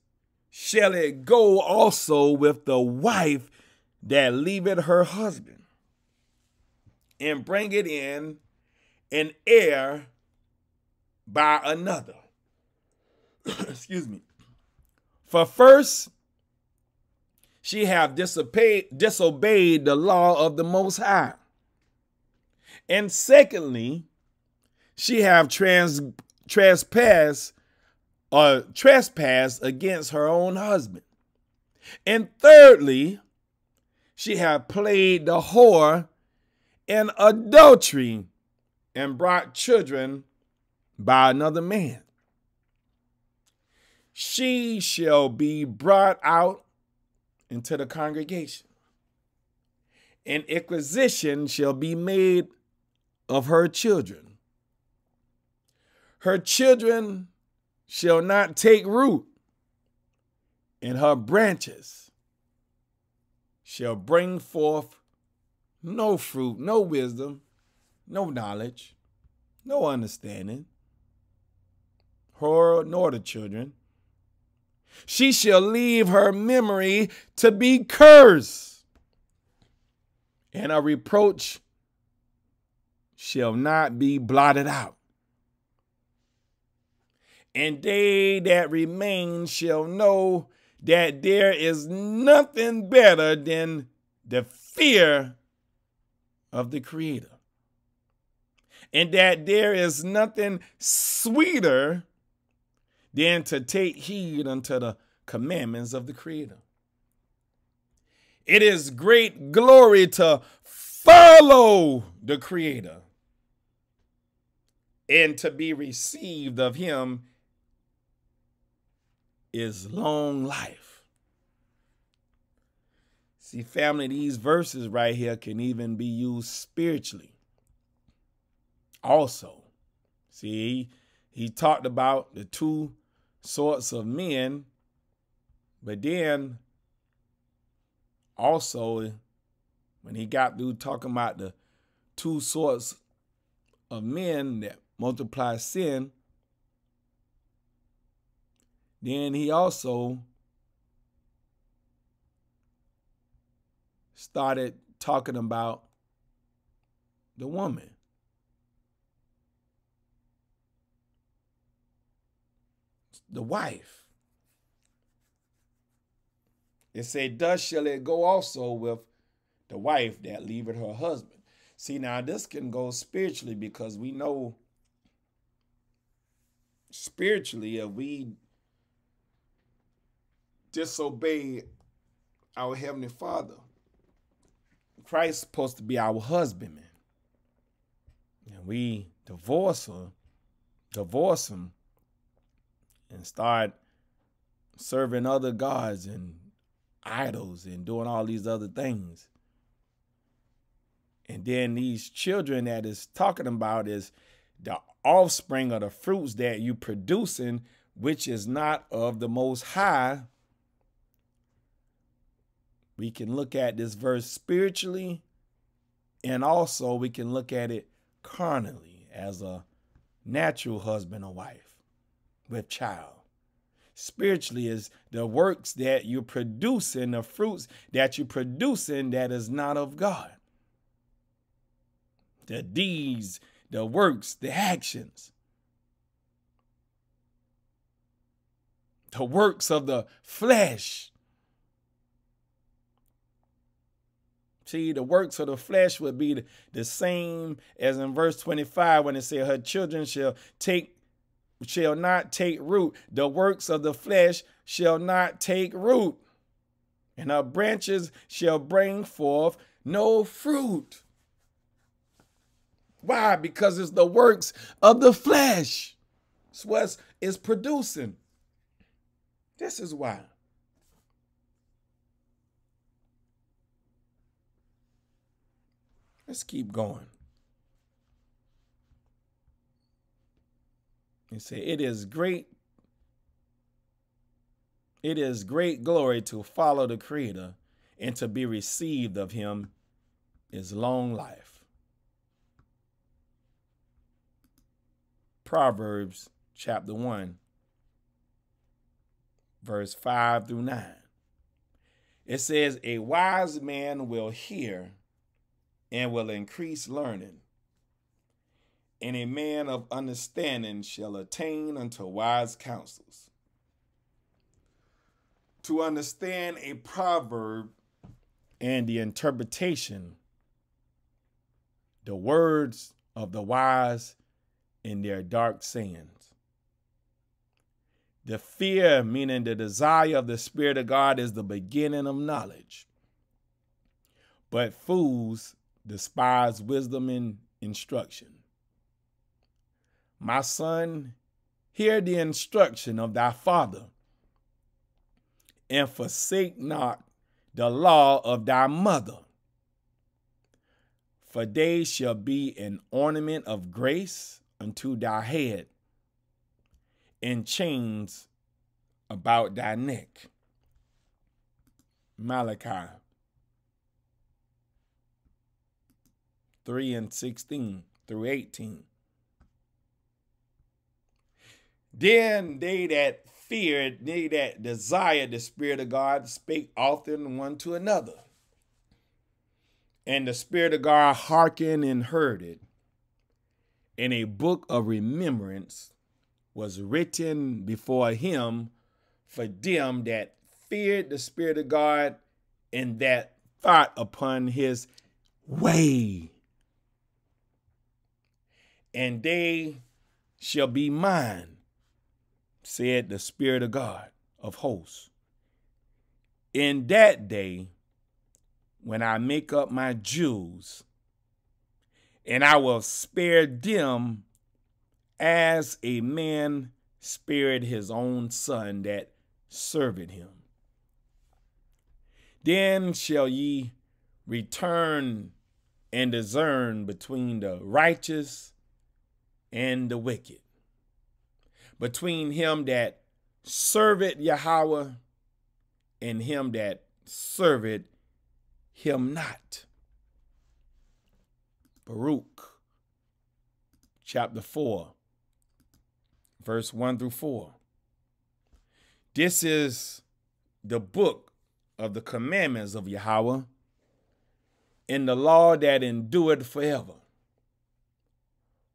shall it go also with the wife that leaveth her husband, and bringeth in an heir by another. Excuse me. For first, she have disobeyed the law of the Most High. And secondly, she have trespassed against her own husband. And thirdly, she have played the whore in adultery and brought children by another man. She shall be brought out into the congregation, and inquisition shall be made of her children. Her children shall not take root, and her branches shall bring forth no fruit, no wisdom, no knowledge, no understanding, her nor the children. She shall leave her memory to be cursed, and a reproach shall not be blotted out. And they that remain shall know that there is nothing better than the fear of the Creator, and that there is nothing sweeter than to take heed unto the commandments of the Creator. It is great glory to follow the Creator, and to be received of him is long life. See, family, these verses right here can even be used spiritually also. See, he talked about the two sorts of men, but then also when he got through talking about the two sorts of men that multiply sin, then he also started talking about the woman. The wife. It said, thus shall it go also with the wife that leaveth her husband. See, now this can go spiritually, because we know spiritually if we disobey our Heavenly Father, Christ's supposed to be our husbandman, and we divorce him, and start serving other gods and idols and doing all these other things. And then these children that is talking about is offspring of the fruits that you producing, which is not of the Most High. We can look at this verse spiritually, and also we can look at it carnally as a natural husband or wife with child. Spiritually is the works that you're producing, the fruits that you're producing that is not of God. The deeds, the works, the actions. The works of the flesh. See, the works of the flesh would be the same as in verse 25 when it said her children shall not take root. The works of the flesh shall not take root, and her branches shall bring forth no fruit. Why? Because it's the works of the flesh. It's what it's producing. This is why. Let's keep going. He said, it is great glory to follow the Creator, and to be received of him is long life. Proverbs chapter 1, verse 5 through 9. It says, a wise man will hear and will increase learning, and a man of understanding shall attain unto wise counsels. To understand a proverb and the interpretation, the words of the wise in their dark sayings. The fear, meaning the desire of the Spirit of God, is the beginning of knowledge. But fools despise wisdom and instruction. My son, hear the instruction of thy father, and forsake not the law of thy mother. For they shall be an ornament of grace unto thy head, and chains about thy neck. Malachi 3:16 through 18. Then they that feared, they that desired the Spirit of God, spake often one to another. And the Spirit of God hearkened and heard it. And a book of remembrance was written before him for them that feared the Spirit of God, and that thought upon his way. And they shall be mine, said the Spirit of God of hosts, in that day when I make up my Jews, and I will spare them as a man spared his own son that served him. Then shall ye return and discern between the righteous and the wicked, between him that serveth Yahweh and him that serveth him not. Baruch chapter 4, verse 1 through 4. This is the book of the commandments of Yahweh, in the law that endureth forever.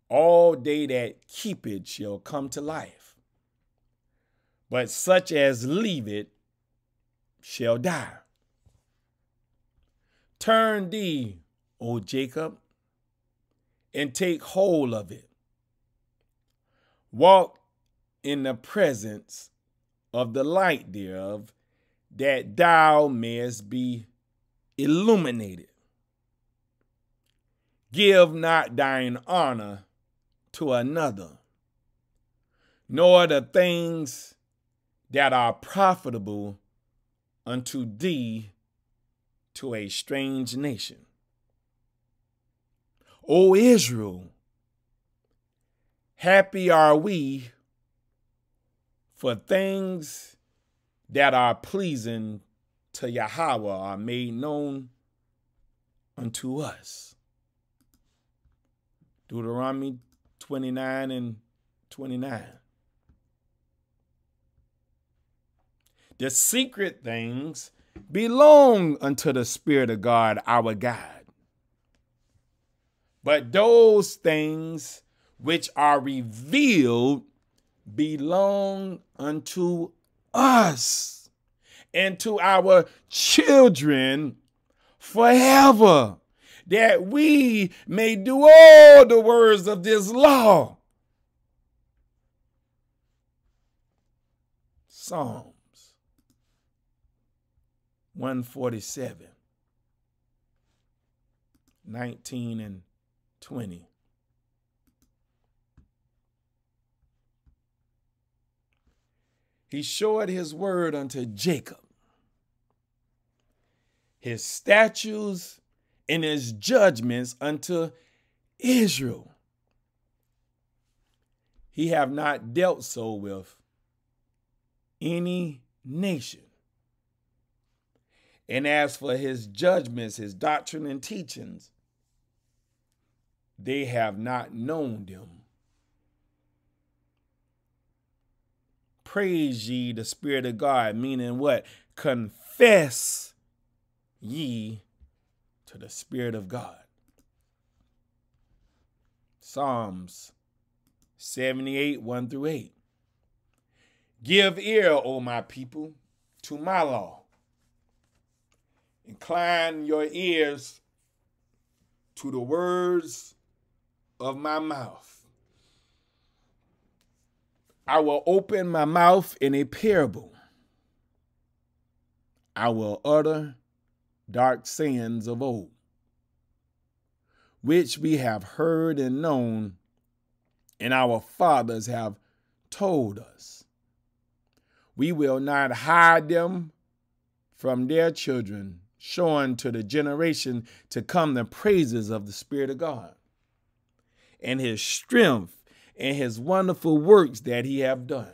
All they that keep it shall come to life, but such as leave it shall die. Turn thee, O Jacob, and take hold of it. Walk in the presence of the light thereof, that thou mayest be illuminated. Give not thine honor to another, nor the things that are profitable unto thee to a strange nation. O Israel, Happy are we for things that are pleasing to Yahweh are made known unto us. Deuteronomy 29 and 29. The secret things belong unto the Spirit of God, our God. But those things which are revealed belong unto us and to our children forever, that we may do all the words of this law. Psalms 147, 19 and 20. He showed his word unto Jacob, his statutes and his judgments unto Israel. He have not dealt so with any nation. And as for his judgments, his doctrine and teachings, they have not known them. Praise ye the Spirit of God, meaning what? Confess ye to the Spirit of God. Psalms 78, 1 through 8. Give ear, O my people, to my law. Incline your ears to the words of my mouth. I will open my mouth in a parable. I will utter dark sayings of old, which we have heard and known, and our fathers have told us. We will not hide them from their children, showing to the generation to come the praises of the Spirit of God and his strength and his wonderful works that he have done.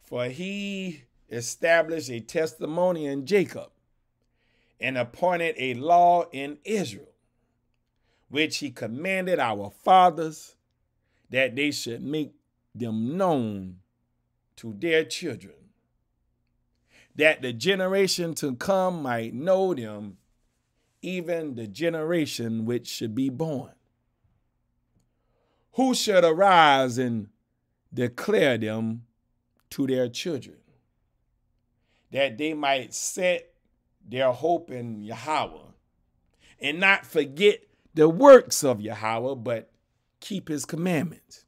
For he established a testimony in Jacob and appointed a law in Israel, which he commanded our fathers that they should make them known to their children, that the generation to come might know them, even the generation which should be born. Who should arise and declare them to their children, that they might set their hope in Yahweh and not forget the works of Yahweh, but keep his commandments,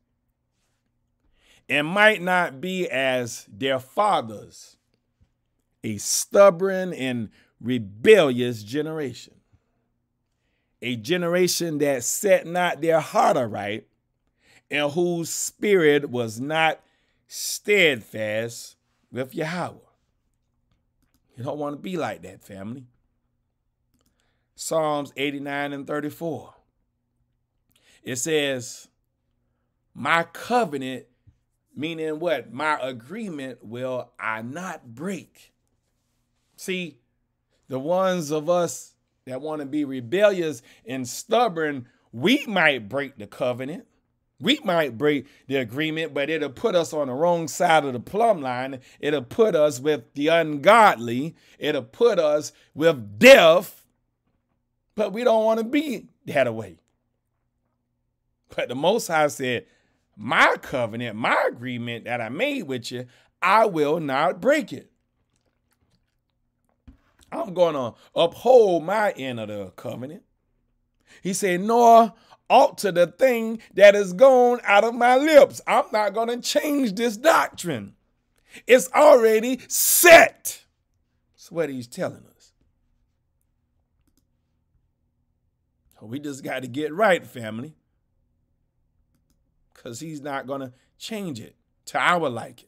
and might not be as their fathers, a stubborn and rebellious generation, a generation that set not their heart aright, and whose spirit was not steadfast with Yahweh. You don't want to be like that, family. Psalms 89 and 34. It says, my covenant, meaning what? My agreement will I not break. See, the ones of us that want to be rebellious and stubborn, we might break the covenant. We might break the agreement, but it'll put us on the wrong side of the plumb line. It'll put us with the ungodly. It'll put us with death. But we don't want to be that way. But the Most High said, my covenant, my agreement that I made with you, I will not break it. I'm going to uphold my end of the covenant. He said, nor alter the thing that is gone out of my lips. I'm not going to change this doctrine. It's already set. That's what he's telling us. So we just got to get right, family, because he's not going to change it to our liking.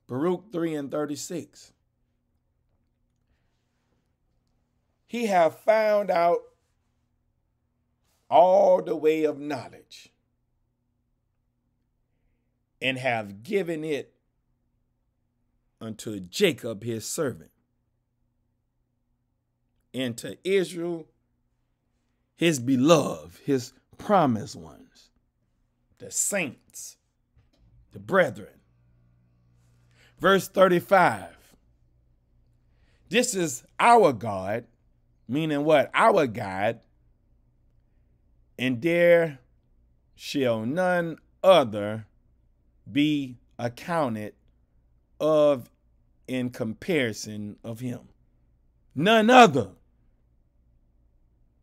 Baruch 3 and 36. He have found out all the way of knowledge, and have given it unto Jacob his servant, and to Israel his beloved, his promised ones, the saints, the brethren. Verse 35. This is our God, meaning what? Our God, and there shall none other be accounted of in comparison of him. None other.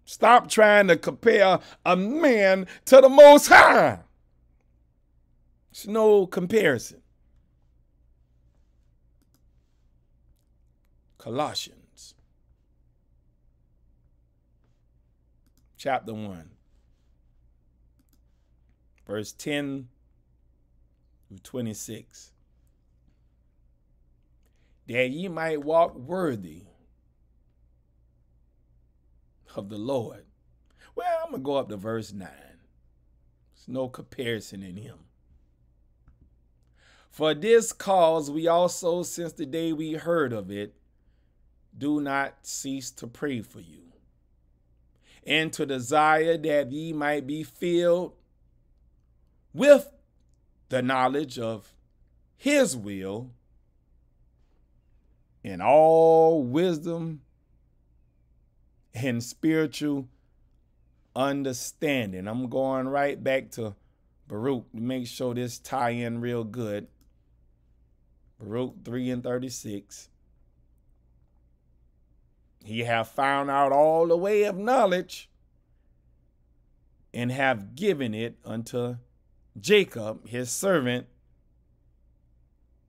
Stop trying to compare a man to the Most High. It's no comparison. Colossians chapter 1, verse 10 through 26. That ye might walk worthy of the Lord. Well, I'm going to go up to verse 9. There's no comparison in him. For this cause we also, since the day we heard of it, do not cease to pray for you, and to desire that ye might be filled with the knowledge of his will in all wisdom and spiritual understanding. I'm going right back to Baruch to make sure this tie in real good. Baruch 3:36. He have found out all the way of knowledge, and have given it unto Jacob his servant,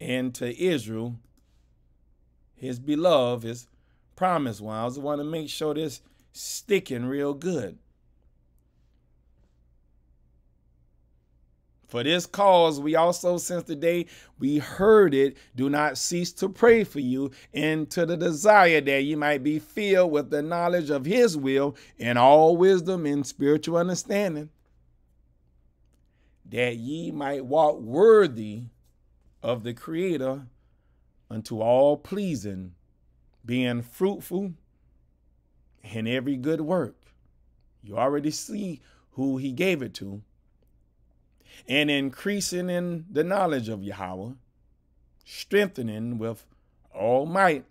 and to Israel his beloved, his promised one. I just want to make sure this sticking real good. For this cause we also, since the day we heard it, do not cease to pray for you, and to the desire that ye might be filled with the knowledge of his will in all wisdom and spiritual understanding, that ye might walk worthy of the Creator unto all pleasing, being fruitful in every good work. You already see who he gave it to. And increasing in the knowledge of Yahweh, strengthening with all might,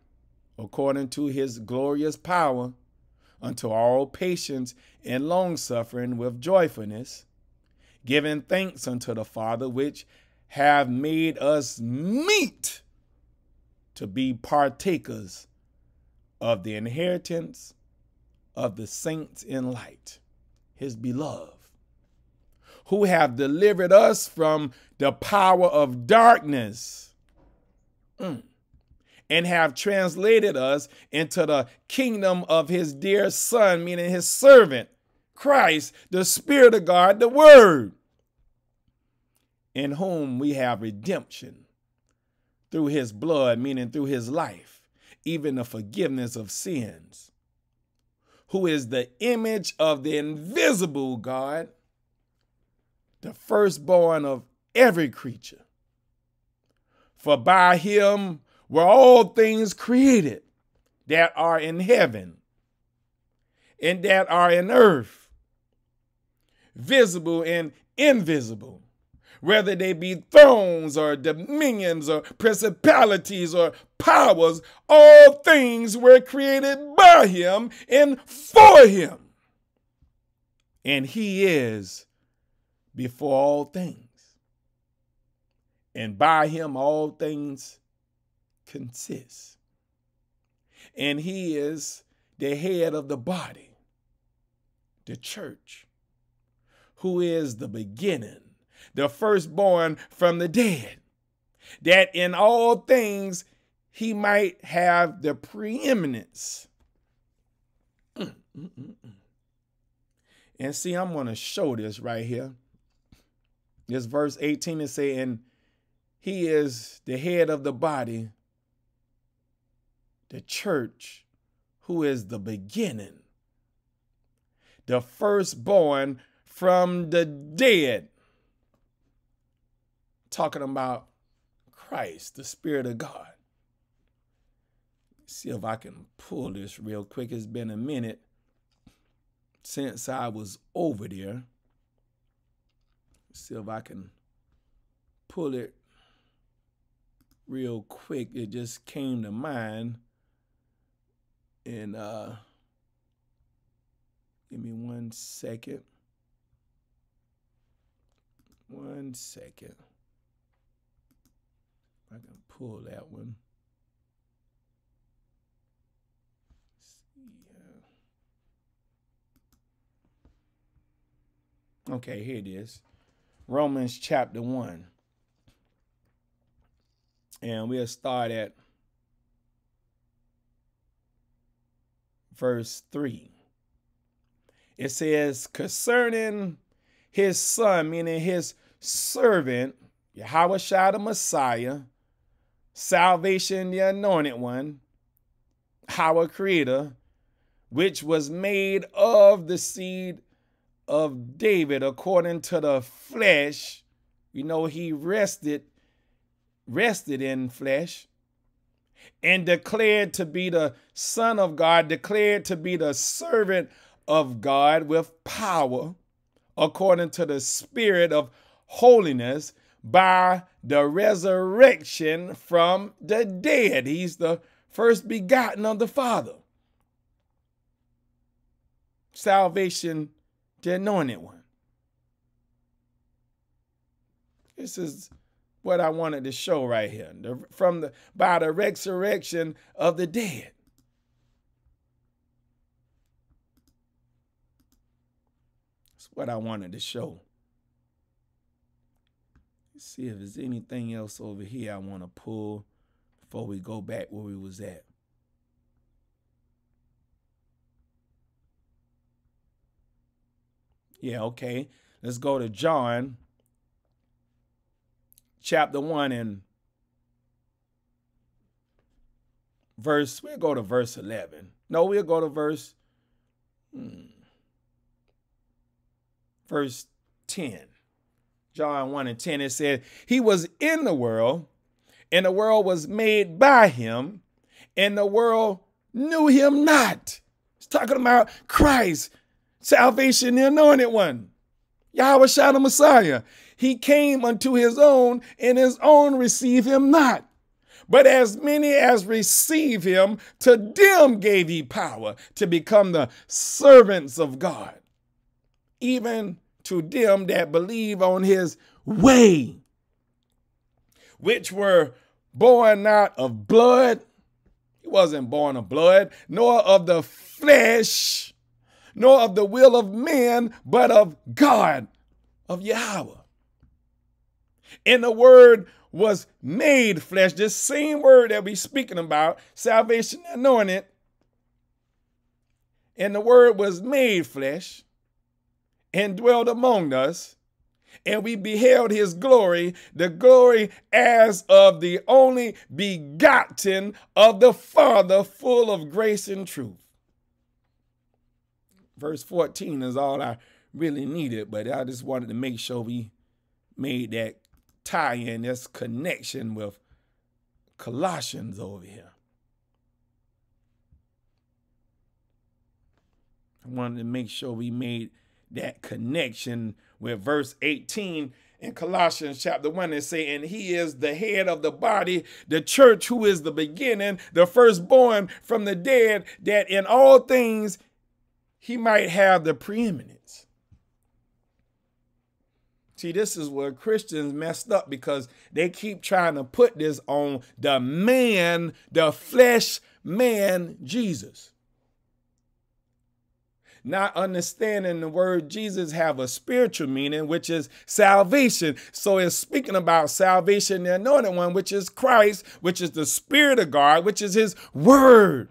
according to his glorious power, unto all patience and longsuffering with joyfulness, giving thanks unto the Father, which have made us meet to be partakers of the inheritance of the saints in light, his beloved, who have delivered us from the power of darkness, and have translated us into the kingdom of his dear Son, meaning his servant, Christ, the Spirit of God, the Word, in whom we have redemption through his blood, meaning through his life, even the forgiveness of sins, who is the image of the invisible God, the firstborn of every creature. For by him were all things created that are in heaven and that are in earth, visible and invisible, whether they be thrones or dominions or principalities or powers. All things were created by him and for him. And he is before all things, and by him all things consist. And he is the head of the body, the church, who is the beginning, the firstborn from the dead, that in all things he might have the preeminence. And see, I'm going to show this right here. This verse 18 is saying, he is the head of the body, the church, who is the beginning, the firstborn from the dead. Talking about Christ, the Spirit of God. See if I can pull this real quick. It's been a minute since I was over there. See if I can pull it real quick. It just came to mind. And give me 1 second. 1 second. I can pull that one. Okay, here it is. Romans chapter 1. And we'll start at verse 3. It says, concerning his son, meaning his servant, Yahushua the Messiah, salvation, the anointed one, our creator, which was made of the seed of David according to the flesh. You know, he rested in flesh, and declared to be the Son of God, declared to be the servant of God with power, according to the Spirit of holiness, by the resurrection from the dead. He's the first begotten of the Father. Salvation, the anointed one. This is what I wanted to show right here. By the resurrection of the dead. That's what I wanted to show. Let's see if there's anything else over here I want to pull before we go back where we was at. Yeah, okay. Let's go to John chapter 1 and we'll go to verse 11. No, we'll go to verse 10. John 1 and 10, it said, he was in the world, and the world was made by him, and the world knew him not. It's talking about Christ, salvation, the anointed one, Yahushua the Messiah. He came unto his own, and his own receive him not. But as many as receive him, to them gave he power to become the servants of God, even to them that believe on his way, which were born not of blood. He wasn't born of blood, nor of the flesh, nor of the will of man, but of God, of Yahweh. And the word was made flesh, this same word that we're speaking about, salvation anointed. And the word was made flesh and dwelled among us, and we beheld his glory, the glory as of the only begotten of the Father, full of grace and truth. Verse 14 is all I really needed, but I just wanted to make sure we made that tie-in, this connection with Colossians over here. I wanted to make sure we made that connection with verse 18 in Colossians chapter 1 and say, and he is the head of the body, the church, who is the beginning, the firstborn from the dead, that in all things he might have the preeminence. See, this is where Christians messed up, because they keep trying to put this on the man, the flesh man, Jesus. Not understanding the word Jesus have a spiritual meaning, which is salvation. So it's speaking about salvation, the anointed one, which is Christ, which is the Spirit of God, which is his word.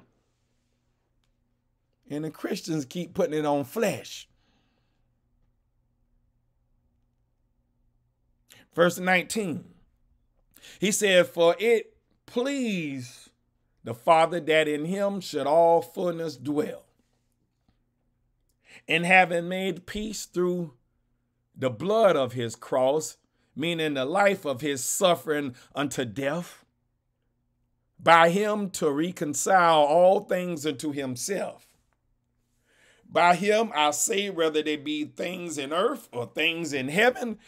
And the Christians keep putting it on flesh. Verse 19, he said, for it pleased the Father that in him should all fullness dwell, and having made peace through the blood of his cross, meaning the life of his suffering unto death, by him to reconcile all things unto himself. By him I say, whether they be things in earth or things in heaven,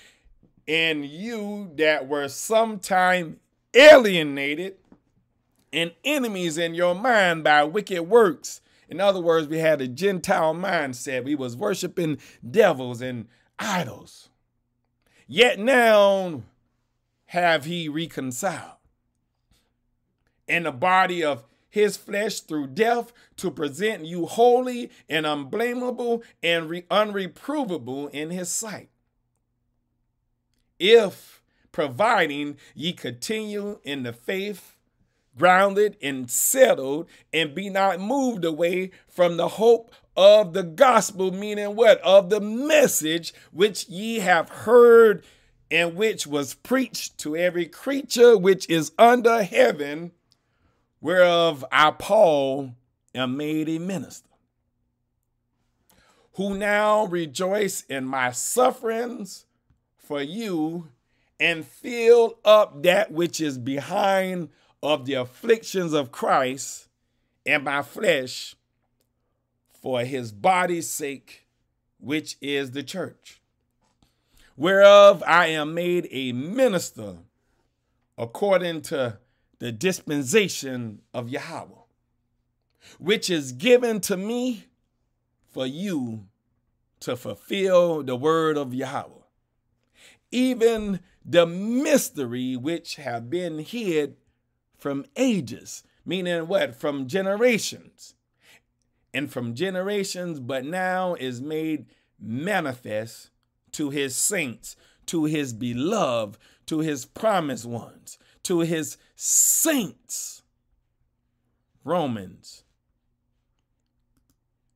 and you that were sometime alienated and enemies in your mind by wicked works. In other words, we had a Gentile mindset. We was worshiping devils and idols. Yet now have he reconciled in the body of his flesh through death, to present you holy and unblameable and unreprovable in his sight. If providing ye continue in the faith, grounded and settled, and be not moved away from the hope of the gospel, meaning what? Of the message which ye have heard, and which was preached to every creature which is under heaven, whereof I, Paul, am made a minister, who now rejoice in my sufferings for you, and fill up that which is behind of the afflictions of Christ in my flesh, for his body's sake, which is the church, whereof I am made a minister according to the dispensation of Yahweh, which is given to me for you to fulfill the word of Yahweh, even the mystery which have been hid from ages, meaning what? From generations. And from generations, but now is made manifest to his saints, to his beloved, to his promised ones, to his saints. Romans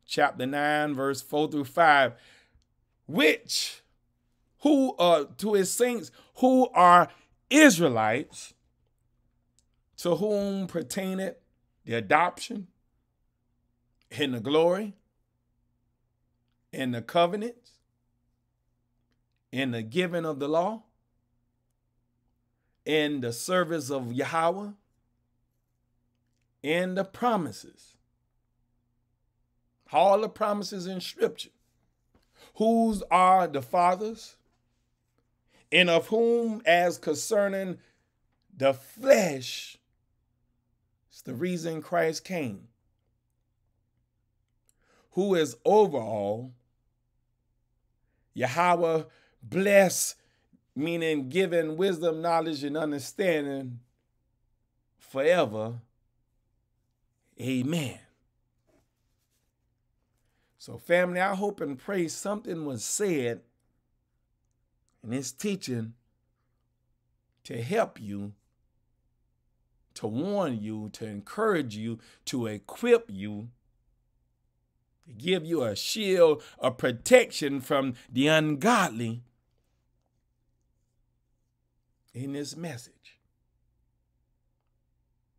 chapter 9, verse 4 through 5, to his saints who are Israelites, to whom pertaineth the adoption and the glory and the covenants and the giving of the law and the service of Yahweh and the promises. All the promises in Scripture. Whose are the fathers, and of whom, as concerning the flesh, it's the reason Christ came, who is over all, Yahweh bless, meaning given wisdom, knowledge, and understanding forever. Amen. So family, I hope and pray something was said in this teaching to help you, to warn you, to encourage you, to equip you, to give you a shield of protection from the ungodly in this message.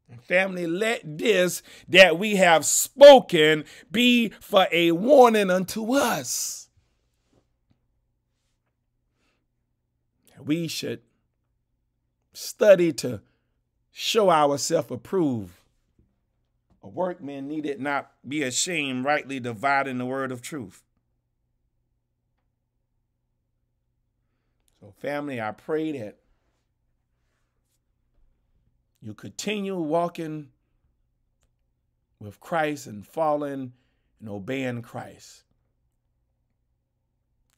And family, let this that we have spoken be for a warning unto us. We should study to show ourselves approved, a workman needed not be ashamed, rightly dividing the word of truth. So family, I pray that you continue walking with Christ and following and obeying Christ.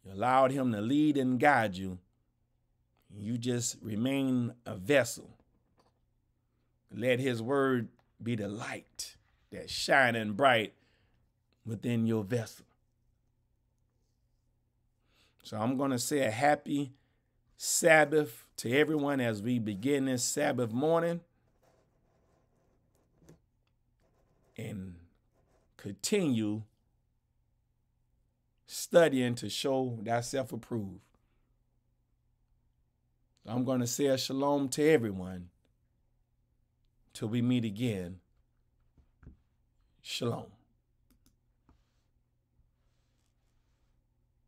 You allowed him to lead and guide you. You just remain a vessel. Let his word be the light that's shining bright within your vessel. So I'm going to say a happy Sabbath to everyone as we begin this Sabbath morning. And continue studying to show thyself approved. I'm going to say a shalom to everyone till we meet again. Shalom.